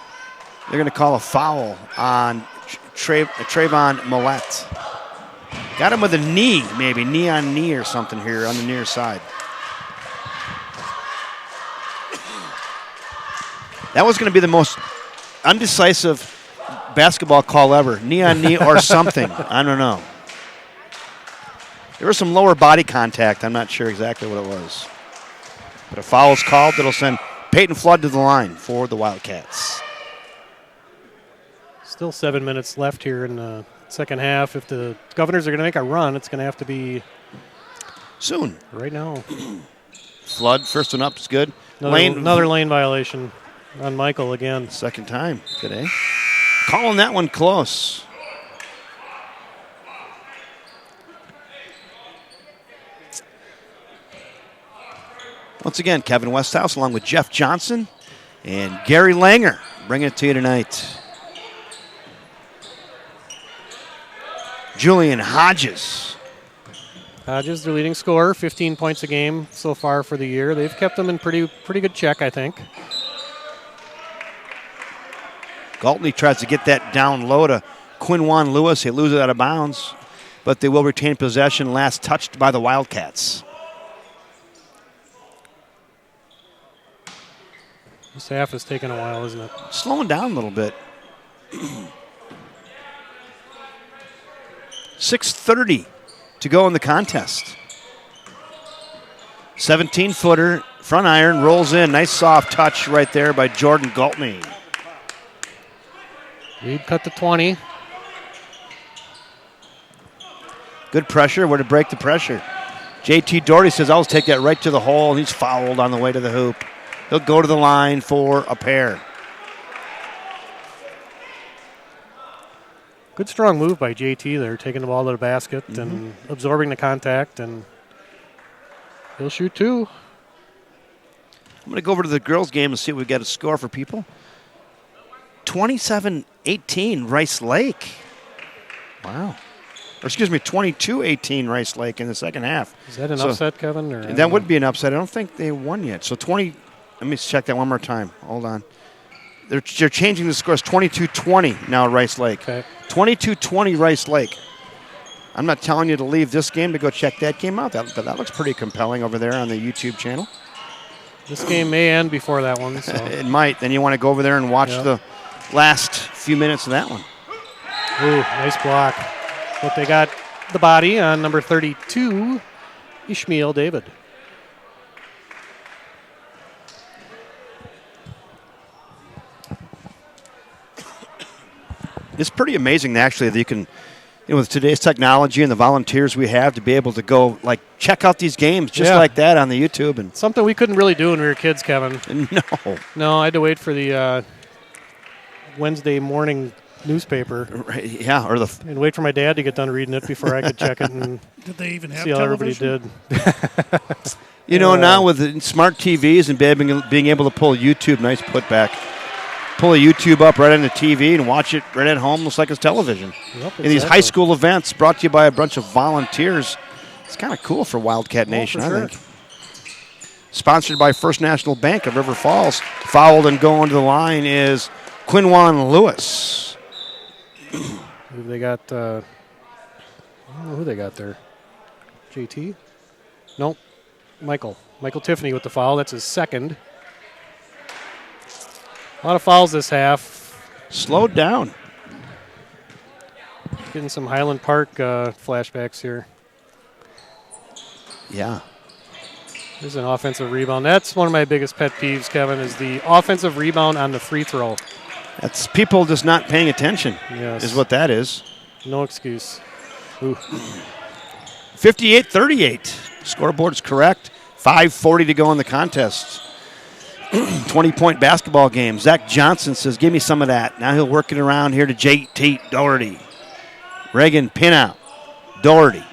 They're going to call a foul on Trayvon Millette. Got him with a knee, maybe. Knee on knee or something here on the near side. That was going to be the most undecisive basketball call ever. Knee on knee or something. I don't know. There was some lower body contact. I'm not sure exactly what it was. But a foul is called that'll send Peyton Flood to the line for the Wildcats. Still 7 minutes left here in the second half. If the Governors are going to make a run, it's going to have to Soon. right now. Flood, first one up is good. Another lane violation on Michael again. Second time today. Calling that one close. Once again, Kevin Westhouse along with Jeff Johnson and Gary Langer bringing it to you tonight. Julian Hodges. Hodges, their leading scorer, 15 points a game so far for the year. They've kept them in pretty good check, I think. Galtney tries to get that down low to Quinwan Lewis. He loses it out of bounds, but they will retain possession. Last touched by the Wildcats. This half is taking a while, isn't it? Slowing down a little bit. 6:30 to go in the contest. 17-footer, front iron, rolls in. Nice soft touch right there by Jordan Galtney. Lead cut to 20. Good pressure. Where to break the pressure. JT Doherty says, I'll take that right to the hole. He's fouled on the way to the hoop. He'll go to the line for a pair. Good strong move by JT there, taking the ball to the basket and absorbing the contact, and he'll shoot two. I'm going to go over to the girls' game and see if we got a score for people. 27-18 Rice Lake. Wow. Or excuse me, 22-18 Rice Lake in the second half. Is that an upset, Kevin? Or that would be an upset. I don't think they won yet. So 20. Let me check that one more time. Hold on. They're changing the scores. 22-20 now Rice Lake. Okay. 22-20 Rice Lake. I'm not telling you to leave this game to go check that game out, but that looks pretty compelling over there on the YouTube channel. This game may end before that one. So. It might. Then you want to go over there and watch the last few minutes of that one. Ooh, nice block. But they got the body on number 32, Ishmael David. It's pretty amazing, actually, that you can, with today's technology and the volunteers we have, to be able to go, check out these games just like that on the YouTube. And something we couldn't really do when we were kids, Kevin. No, I had to wait for the Wednesday morning newspaper. Right, yeah, and wait for my dad to get done reading it before I could check it and did they even have see how everybody did. Now with the smart TVs and being able to pull YouTube, nice putback. Pull a YouTube up right on the TV and watch it right at home. Looks like it's television. Yep, exactly. In these high school events brought to you by a bunch of volunteers. It's kind of cool for Wildcat Nation, I think. Sponsored by First National Bank of River Falls. Fouled and going to the line is Quinwan Lewis. They got, I don't know who they got there. JT? Nope. Michael Tiffany with the foul. That's his second. A lot of fouls this half. Slowed down. Getting some Highland Park flashbacks here. Yeah. There's an offensive rebound. That's one of my biggest pet peeves, Kevin, is the offensive rebound on the free throw. That's people just not paying attention, is what that is. No excuse. Ooh. 58-38. Scoreboard is correct. 5:40 to go in the contest. 20-point basketball game. Zach Johnson says, give me some of that. Now he'll work it around here to JT Doherty. Reagan pin out. Doherty.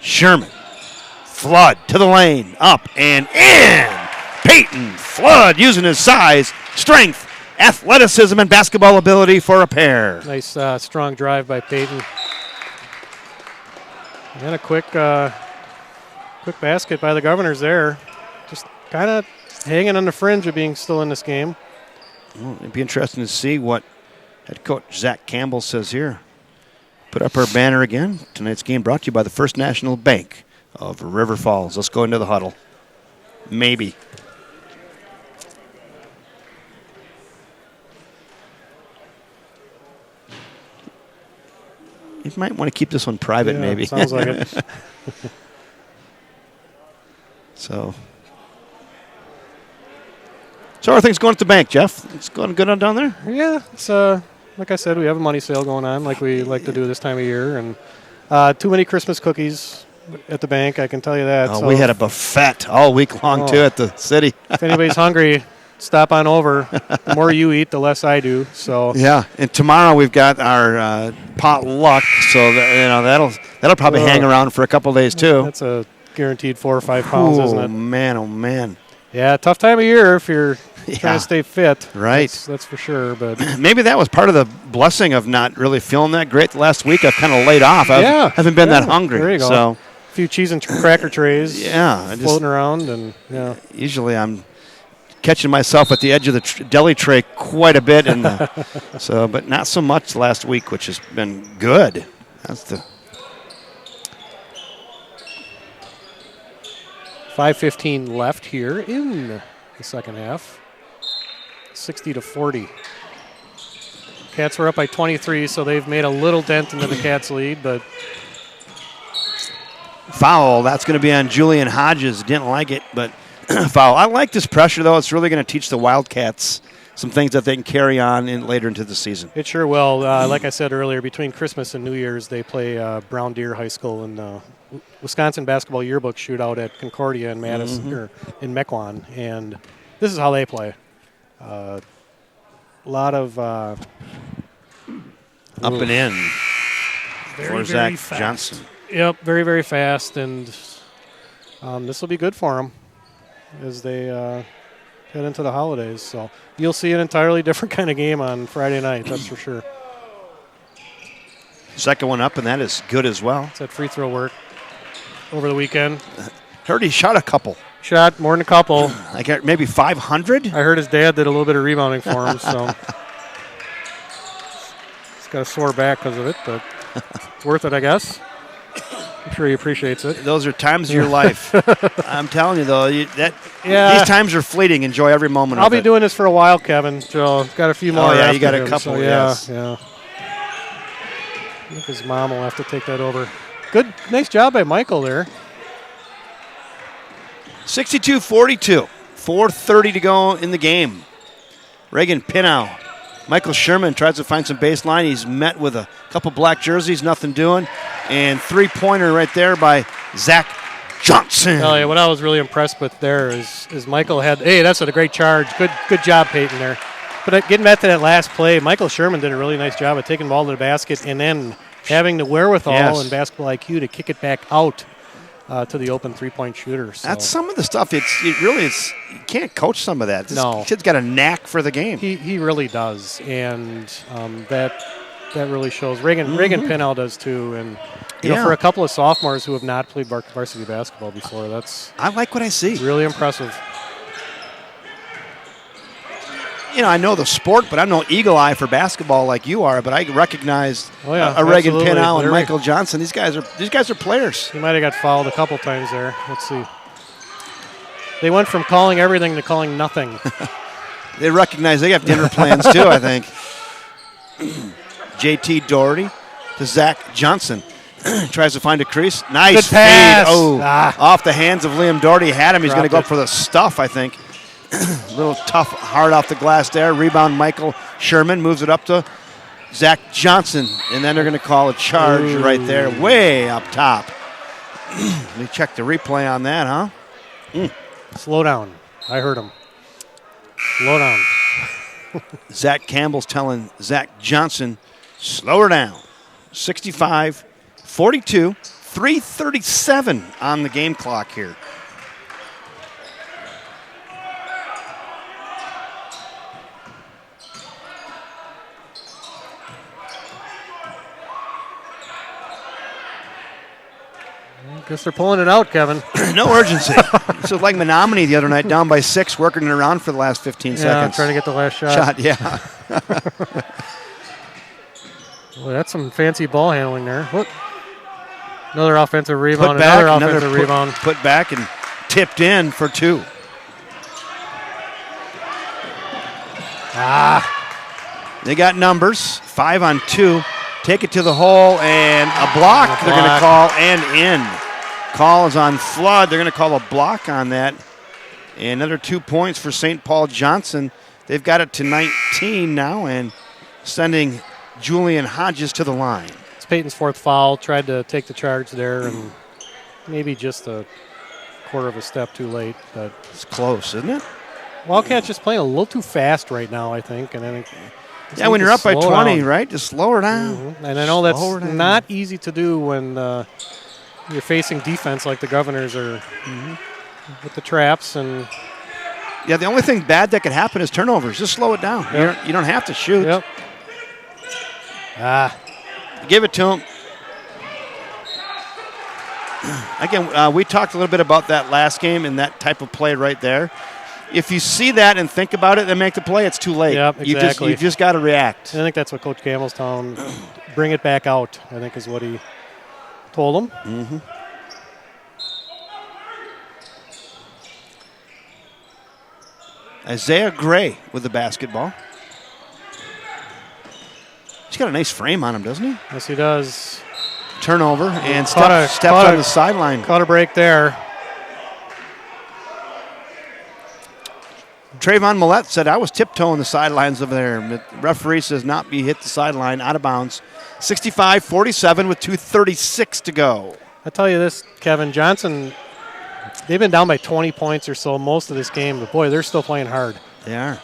Sherman. Flood to the lane. Up and in. Peyton Flood using his size, strength, athleticism, and basketball ability for a pair. Nice strong drive by Peyton. And a quick basket by the Governors there. Just kind of hanging on the fringe of being still in this game. Well, it'd be interesting to see what head coach Zach Campbell says here. Put up our banner again. Tonight's game brought to you by the First National Bank of River Falls. Let's go into the huddle. Maybe. You might want to keep this one private, maybe. Sounds like it. So how are things going at the bank, Jeff? It's going good on down there? Yeah, it's like I said, we have a money sale going on like we like to do this time of year. And too many Christmas cookies at the bank, I can tell you that. Oh, so we had a buffet all week long, too, at the city. If anybody's hungry, stop on over. The more you eat, the less I do. So yeah, and tomorrow we've got our potluck, so that'll probably hang around for a couple days, too. That's a guaranteed 4 or 5 pounds, isn't it? Oh, man. Yeah, tough time of year if you're trying to stay fit. Right. That's for sure. But maybe that was part of the blessing of not really feeling that great the last week. I've kind of laid off. I haven't been that hungry. There you go. So a few cheese and cracker trays. Yeah, floating around, and usually I'm catching myself at the edge of the deli tray quite a bit, and but not so much last week, which has been good. That's the 5:15 left here in the second half. 60-40. Cats were up by 23, so they've made a little dent into the Cats' lead, but foul. That's going to be on Julian Hodges. Didn't like it, but foul. I like this pressure, though. It's really going to teach the Wildcats some things that they can carry on later into the season. It sure will. Like I said earlier, between Christmas and New Year's, they play Brown Deer High School in the Wisconsin basketball yearbook shootout at Concordia in Madison, or in Mequon, and this is how they play. A lot of up and in for Zach Johnson. Yep, very, very fast, and this will be good for them as they head into the holidays. So you'll see an entirely different kind of game on Friday night, that's for sure. Second one up, and that is good as well. It's that free throw work over the weekend. Heard he shot a couple. Shot more than a couple. I got maybe 500. I heard his dad did a little bit of rebounding for him, so he's got a sore back because of it, but it's worth it, I guess. I'm sure he appreciates it. Those are times of your life. I'm telling you, though, these times are fleeting. Enjoy every moment of it. I'll be doing this for a while, Kevin. So got a few more. Oh, yeah, you after got a him, couple, so yes. Yeah. I think his mom will have to take that over. Good, nice job by Michael there. 62-42. 4:30 to go in the game. Reagan Pinow. Michael Sherman tries to find some baseline. He's met with a couple black jerseys, nothing doing. And three-pointer right there by Zach Johnson. Oh, yeah, what I was really impressed with there is Michael had, that's a great charge. Good job, Peyton, there. But getting back to that last play, Michael Sherman did a really nice job of taking the ball to the basket and then having the wherewithal and basketball IQ to kick it back out to the open three-point shooter. So. That's some of the stuff. You can't coach some of that. This kid's got a knack for the game. He really does, and that really shows. Reagan Pinow does too, and for a couple of sophomores who have not played varsity basketball before, I like what I see. Really impressive. I know the sport, but I'm no eagle eye for basketball like you are. But I recognize a Reagan Pinow and Michael Johnson. These guys are players. He might have got fouled a couple times there. Let's see. They went from calling everything to calling nothing. They recognize they have dinner plans too, I think. JT Doherty to Zach Johnson. Tries to find a crease. Nice good pass. Fade. Off the hands of Liam Doherty. Had him. He's going to go up for the stuff, I think. A little tough, hard off the glass there. Rebound, Michael Sherman moves it up to Zach Johnson. And then they're going to call a charge right there, way up top. Let me check the replay on that, huh? Slow down. I heard him. Slow down. Zach Campbell's telling Zach Johnson, slow her down. 65-42, 3:37 on the game clock here. Guess they're pulling it out, Kevin. No urgency. This was like Menominee the other night, down by 6, working it around for the last 15 seconds. Trying to get the last shot. Yeah. Well, that's some fancy ball handling there. What? Another offensive rebound. Another offensive rebound. Put back and tipped in for 2. They got numbers. 5 on 2. Take it to the hole and a block. They're going to call and in. Call is on Flood. They're going to call a block on that. And another 2 points for St. Paul Johnson. They've got it to 19 now and sending Julian Hodges to the line. It's Peyton's 4th foul. Tried to take the charge there and maybe just a quarter of a step too late. But it's close, isn't it? Wildcats just playing a little too fast right now, I think. And I think when you're up by 20, right? Just slow her down. Mm-hmm. And I know that's not easy to do when you're facing defense like the Governors are with the traps. And Yeah, the only thing bad that could happen is turnovers. Just slow it down. Yep. You don't have to shoot. Yep. Give it to him. Again, we talked a little bit about that last game and that type of play right there. If you see that and think about it and make the play, it's too late. Yep, exactly. You just got to react. I think that's what Coach Campbell's telling him. Bring it back out, I think is what he told him. Mm-hmm. Isaiah Gray with the basketball. He's got a nice frame on him, doesn't he? Yes, he does. Turnover and Caught steps on the sideline. Caught a break there. Trayvon Millette said, I was tiptoeing the sidelines over there. The referee says not be hit the sideline, out of bounds. 65-47 with 2:36 to go. I tell you this, Kevin Johnson, they've been down by 20 points or so most of this game, but boy, they're still playing hard. They are.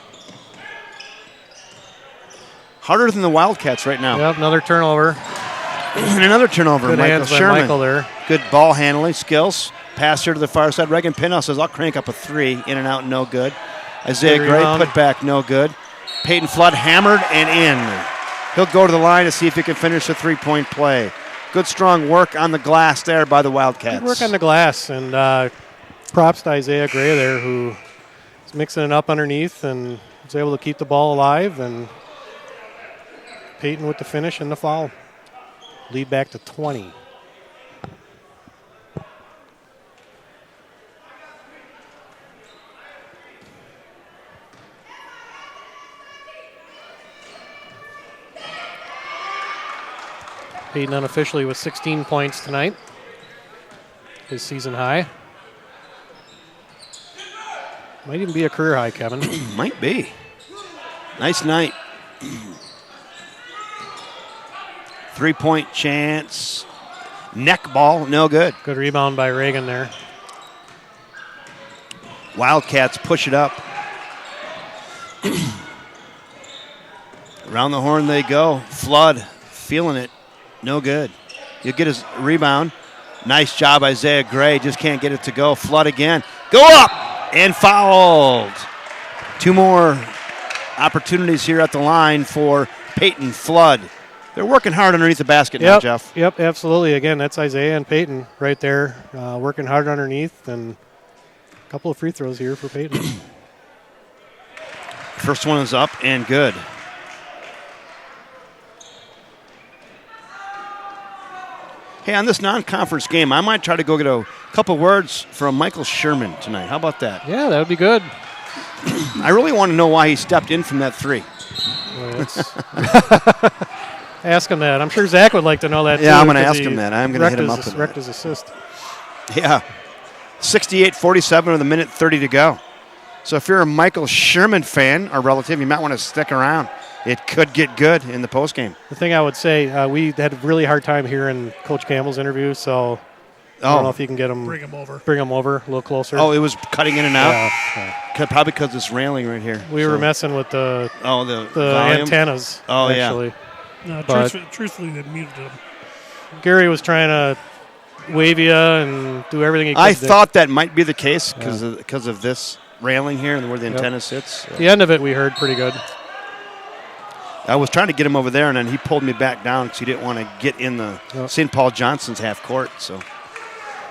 Harder than the Wildcats right now. Yep, another turnover. And another turnover. Good Michael hands by Sherman. Michael there. Good ball handling skills. Pass here to the far side. Reagan Pinhouse says, I'll crank up a three. In and out, no good. Isaiah Good Gray rebound. put back, no good. Peyton Flood hammered and in. He'll go to the line to see if he can finish the three-point play. Good strong work on the glass there by the Wildcats. Good work on the glass, and props to Isaiah Gray there, who is mixing it up underneath and was able to keep the ball alive, and Peyton with the finish and the foul. Lead back to 20. Peyton unofficially with 16 points tonight. His season high. Might even be a career high, Kevin. Might be. Nice night. Three-point chance. Neck ball, no good. Good rebound by Reagan there. Wildcats push it up. Around the horn they go. Flood feeling it. No good. You'll get his rebound. Nice job, Isaiah Gray. Just can't get it to go. Flood again. Go up! And fouled. Two more opportunities here at the line for Peyton Flood. They're working hard underneath the basket now, Jeff. Yep, absolutely. Again, that's Isaiah and Peyton right there, working hard underneath, and a couple of free throws here for Peyton. First one is up and good. Hey, on this non-conference game, I might try to go get a couple words from Michael Sherman tonight. How about that? Yeah, that would be good. I really want to know why he stepped in from that three. Ask him that. I'm sure Zach would like to know that, too. Yeah, I'm going to ask him that. I'm going to hit him up with wrecked that. his assist. Yeah. 68-47 with a minute 30 to go. So if you're a Michael Sherman fan or relative, you might want to stick around. It could get good in the postgame. The thing I would say, we had a really hard time hearing Coach Campbell's interview, so I don't know if you can get him. Bring him over. Bring him over a little closer. Oh, it was cutting in and out? Yeah. Probably because it's railing right here. We were messing with the volume? antennas, Oh, actually. No, But- truthfully, they muted him. Gary was trying to wave you and do everything he could. I thought that might be the case because of this railing here and where the antenna sits. The end of it we heard pretty good. I was trying to get him over there, and then he pulled me back down because he didn't want to get in the St. Paul Johnson's half court. So,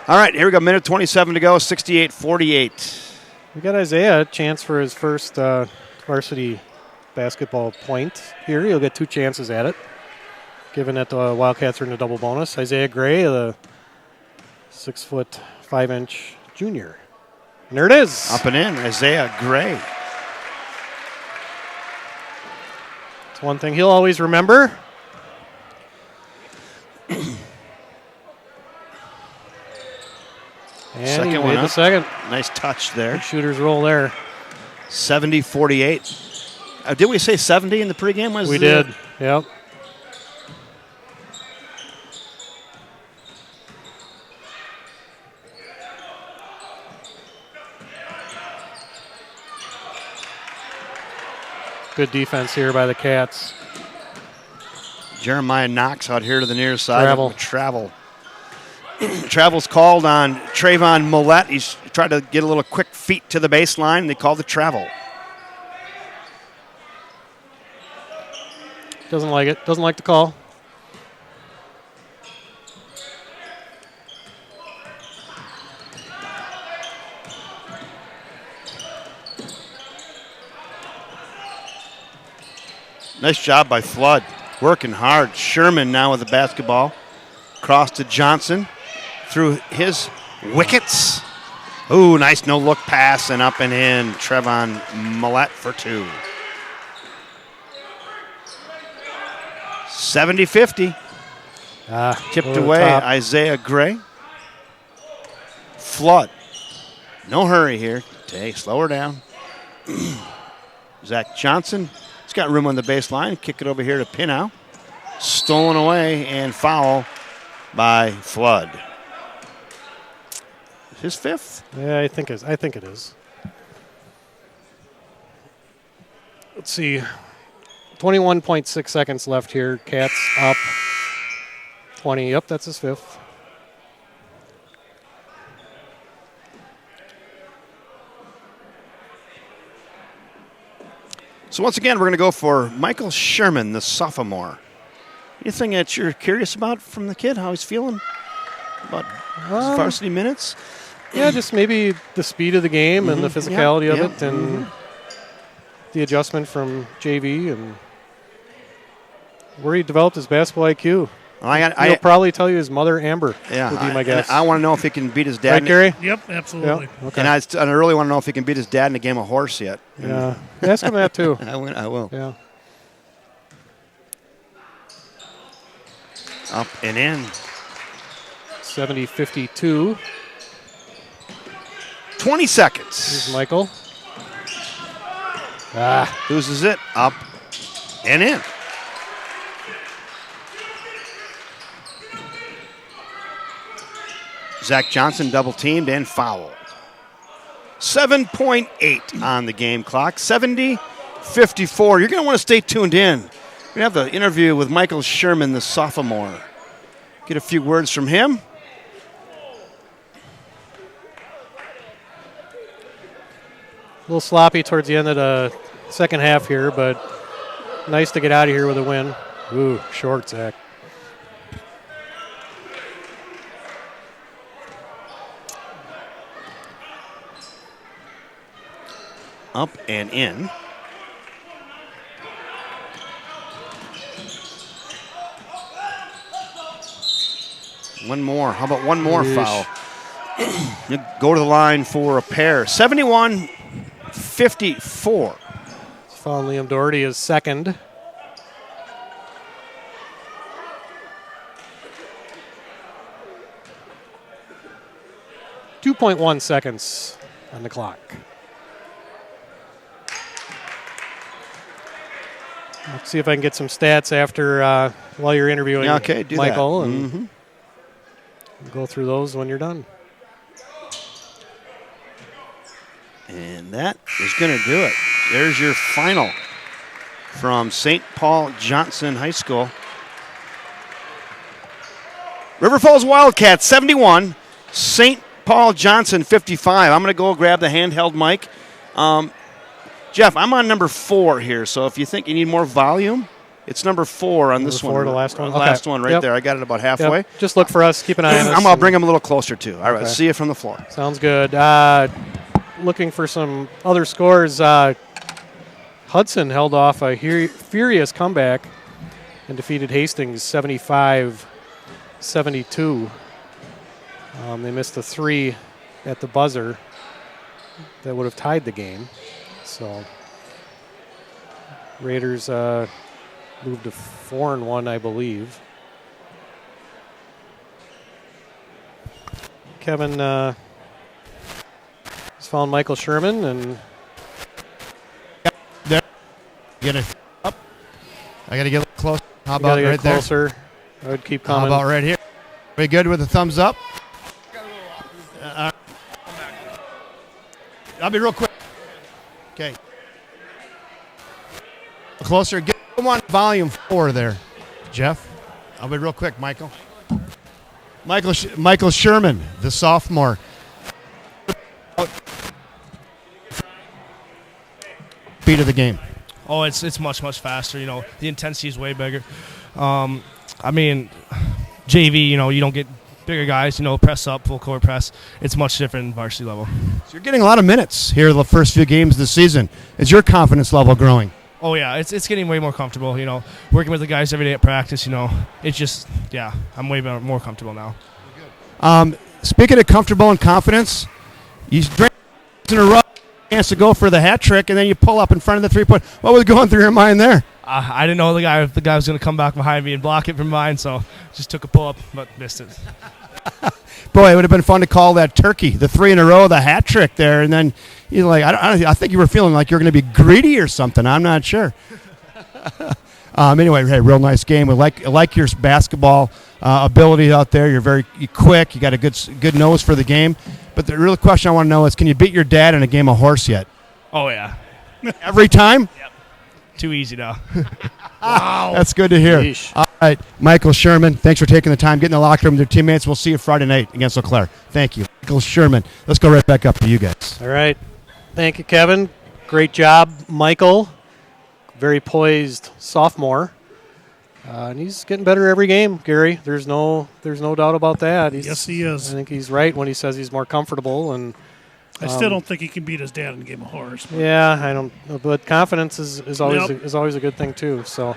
all right, here we go. Minute 27 to go. 68-48. We got Isaiah a chance for his first varsity basketball point here. He'll get two chances at it, given that the Wildcats are in a double bonus. Isaiah Gray, the 6'5" junior. And there it is. Up and in, Isaiah Gray. It's one thing he'll always remember. And Second he one made up. the second. Nice touch there. Big shooter's roll there. 70-48. Did we say 70 in the pregame? We did. Yep. Good defense here by the Cats. Jeremiah Knox out here to the near side. Travel. Travel's called on Trayvon Millette. He's tried to get a little quick feet to the baseline, and they called the travel. Doesn't like it. Doesn't like the call. Nice job by Flood. Working hard. Sherman now with the basketball. Cross to Johnson. Through his wickets. Ooh, nice no-look pass and up and in. Trevon Millette for 2. 70-50. Tipped over the away. top. Isaiah Gray. Flood. No hurry here. Slow her down. Zach Johnson. He's got room on the baseline. Kick it over here to Pinnow. Stolen away and foul by Flood. His 5th. Yeah, I think it is. Let's see. 21.6 seconds left here. Cats up 20. Yep, that's his 5th. So once again, we're going to go for Michael Sherman, the sophomore. Anything that you're curious about from the kid? How he's feeling about his varsity minutes? Yeah, just maybe the speed of the game and the physicality of yeah, it, and the adjustment from JV, and where he developed his basketball IQ. He'll probably tell you his mother, Amber, would be my guess. I want to know if he can beat his dad. Right, Gary? Yep, absolutely. Yeah. Okay. And I really want to know if he can beat his dad in a game of horse yet. Yeah, ask him that too. I will. Yeah. Up and in. 70-52. 20 seconds. Here's Michael. Loses it. Up and in. Zach Johnson double teamed and fouled. 7.8 on the game clock. 70-54. You're going to want to stay tuned in. We're going to have the interview with Michael Sherman, the sophomore. Get a few words from him. A little sloppy towards the end of the second half here, but nice to get out of here with a win. Ooh, short, Zach. Up and in. One more. How about one more foul? You go to the line for a pair. 71-54. Foul Liam Doherty is second. .1 seconds on the clock. Let's see if I can get some stats after while you're interviewing Michael, and we'll go through those when you're done. And that is going to do it. There's your final from St. Paul Johnson High School. River Falls Wildcats 71, St. Paul Johnson 55. I'm going to go grab the handheld mic. Jeff, I'm on number 4 here, so if you think you need more volume, it's number 4 on this one. Number 4, the last one? Last one right there. I got it about halfway. Yep. Just look for us. Keep an eye on us. I'll bring them a little closer, too. All right, see you from the floor. Sounds good. Looking for some other scores. Hudson held off a furious comeback and defeated Hastings 75-72. They missed a 3 at the buzzer that would have tied the game. So Raiders moved to 4-1, I believe. Kevin has found Michael Sherman, and there. Get it up. I got to get a little closer. How you about gotta get right closer. there? I would keep coming. How about right here? We good with a thumbs up? I'll be real quick. Okay. Closer. Get them on volume 4 there, Jeff. I'll be real quick, Michael. Michael Sherman, the sophomore. speed of the game? Oh, it's much faster. The intensity is way bigger. I mean, JV, you don't get bigger guys, press up, full court press. It's much different than varsity level. So you're getting a lot of minutes here the first few games of the season. Is your confidence level growing? Oh, yeah, it's getting way more comfortable, working with the guys every day at practice, it's just, yeah, I'm way more comfortable now. Speaking of comfortable and confidence, you drink in a row, chance to go for the hat trick, and then you pull up in front of the three-point. What was going through your mind there? I didn't know the guy was going to come back behind me and block it from mine, so just took a pull-up, but missed it. Boy, it would have been fun to call that turkey, the 3 in a row, the hat trick there, and then you're like, I think you were feeling like you're going to be greedy or something. I'm not sure. Anyway, hey, real nice game. We like your basketball ability out there. You're quick. You got a good nose for the game. But the real question I want to know is, can you beat your dad in a game of horse yet? Oh, yeah. Every time? Yep. Too easy now. Wow. That's good to hear. Yeesh. All right, Michael Sherman, thanks for taking the time, getting in the locker room with your teammates. We'll see you Friday night against Eau Claire. Thank you. Michael Sherman. Let's go right back up to you guys. All right. Thank you, Kevin. Great job, Michael. Very poised sophomore. And he's getting better every game, Gary. There's no doubt about that. Yes, he is. I think he's right when he says he's more comfortable. And I still don't think he can beat his dad in a game of horse. yeah, I don't. But confidence is always a good thing too. So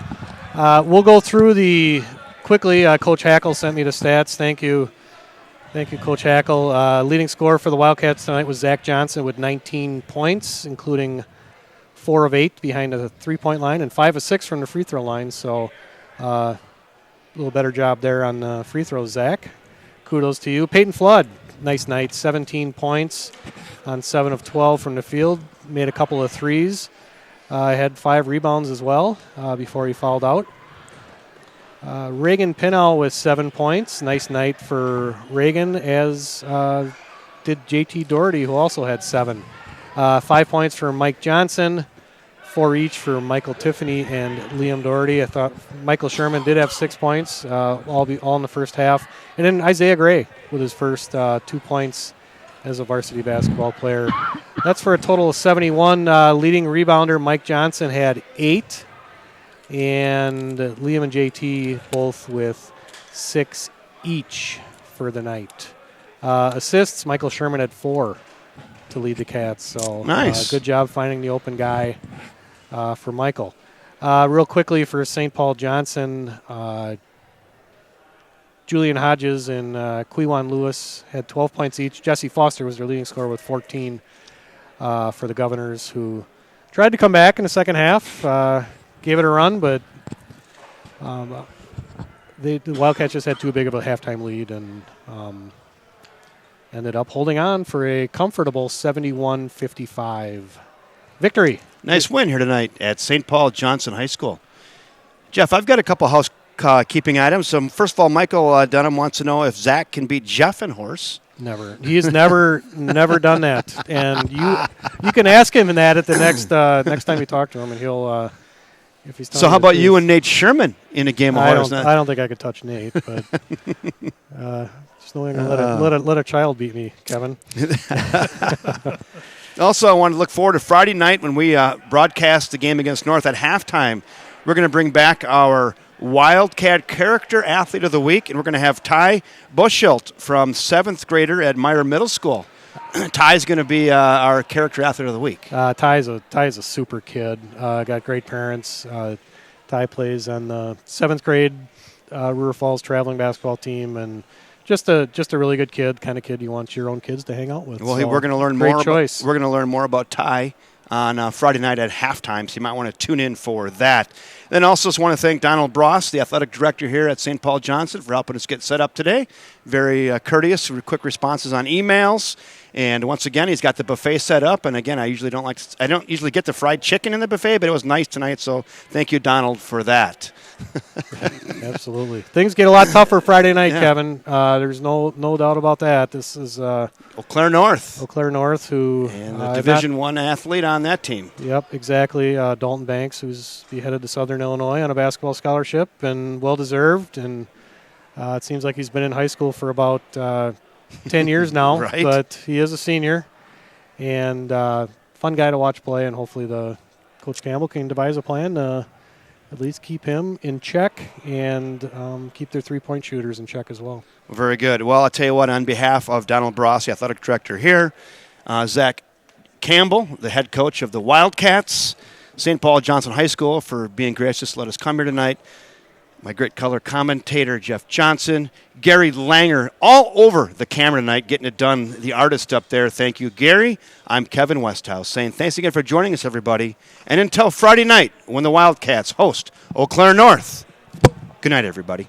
we'll go through quickly. Coach Hackle sent me the stats. Thank you, Coach Hackle. Leading scorer for the Wildcats tonight was Zach Johnson with 19 points, including 4 of 8 behind the 3-point line and 5 of 6 from the free throw line. So a little better job there on the free throws, Zach. Kudos to you. Peyton Flood, nice night, 17 points on 7 of 12 from the field. Made a couple of threes. Had 5 rebounds as well before he fouled out. Reagan Pinnow with 7 points. Nice night for Reagan, as did JT Doherty, who also had 7. 5 points for Mike Johnson, 4 each for Michael Tiffany and Liam Doherty. I thought Michael Sherman did have 6 points, all in the first half. And then Isaiah Gray with his first 2 points as a varsity basketball player. That's for a total of 71. Leading rebounder Mike Johnson had 8. And Liam and JT both with 6 each for the night. Assists, Michael Sherman had 4 to lead the Cats. So nice. Good job finding the open guy for Michael. Real quickly for St. Paul Johnson, Julian Hodges and Quiwan Lewis had 12 points each. Jesse Foster was their leading scorer with 14 for the Governors, who tried to come back in the second half. Gave it a run, but the Wildcats just had too big of a halftime lead and ended up holding on for a comfortable 71-55 victory. Nice win here tonight at St. Paul Johnson High School. Jeff, I've got a couple housekeeping items. So first of all, Michael Dunham wants to know if Zach can beat Jeff in horse. Never. He's never done that. And you can ask him that at the next time you talk to him, and he'll. If he's so how about you and Nate Sherman in a game of horse? I don't think I could touch Nate, but just knowing let a child beat me, Kevin. Also, I want to look forward to Friday night when we broadcast the game against North at halftime. We're going to bring back our Wildcat Character Athlete of the Week, and we're going to have Ty Buschilt from 7th grader at Meyer Middle School. Ty's going to be our Character Athlete of the Week. Ty's a super kid. Got great parents. Ty plays on the 7th grade River Falls traveling basketball team, and just a really good kid, kind of kid you want your own kids to hang out with. Well, so we're going to learn great more. Choice. We're going to learn more about Ty on Friday night at halftime, so you might want to tune in for that. Then also just want to thank Donald Bross, the athletic director here at St. Paul Johnson, for helping us get set up today. Very courteous, quick responses on emails. And once again, he's got the buffet set up. And again, I don't usually get the fried chicken in the buffet, but it was nice tonight. So thank you, Donald, for that. Absolutely. Things get a lot tougher Friday night, Kevin. There's no doubt about that. This is Eau Claire North. Eau Claire North, who and the Division I athlete on that team. Yep, exactly. Dalton Banks, who's headed to Southern Illinois on a basketball scholarship, and well-deserved. And it seems like he's been in high school for about 10 years now, right. But he is a senior, and fun guy to watch play, and hopefully the Coach Campbell can devise a plan to at least keep him in check and keep their three-point shooters in check as well. Very good. Well, I'll tell you what, on behalf of Donald Bross, the athletic director here, Zach Campbell, the head coach of the Wildcats, St. Paul Johnson High School, for being gracious to let us come here tonight. My great color commentator, Jeff Johnson, Gary Langer, all over the camera tonight, getting it done, the artist up there. Thank you, Gary. I'm Kevin Westhouse saying thanks again for joining us, everybody. And until Friday night when the Wildcats host Eau Claire North, good night, everybody.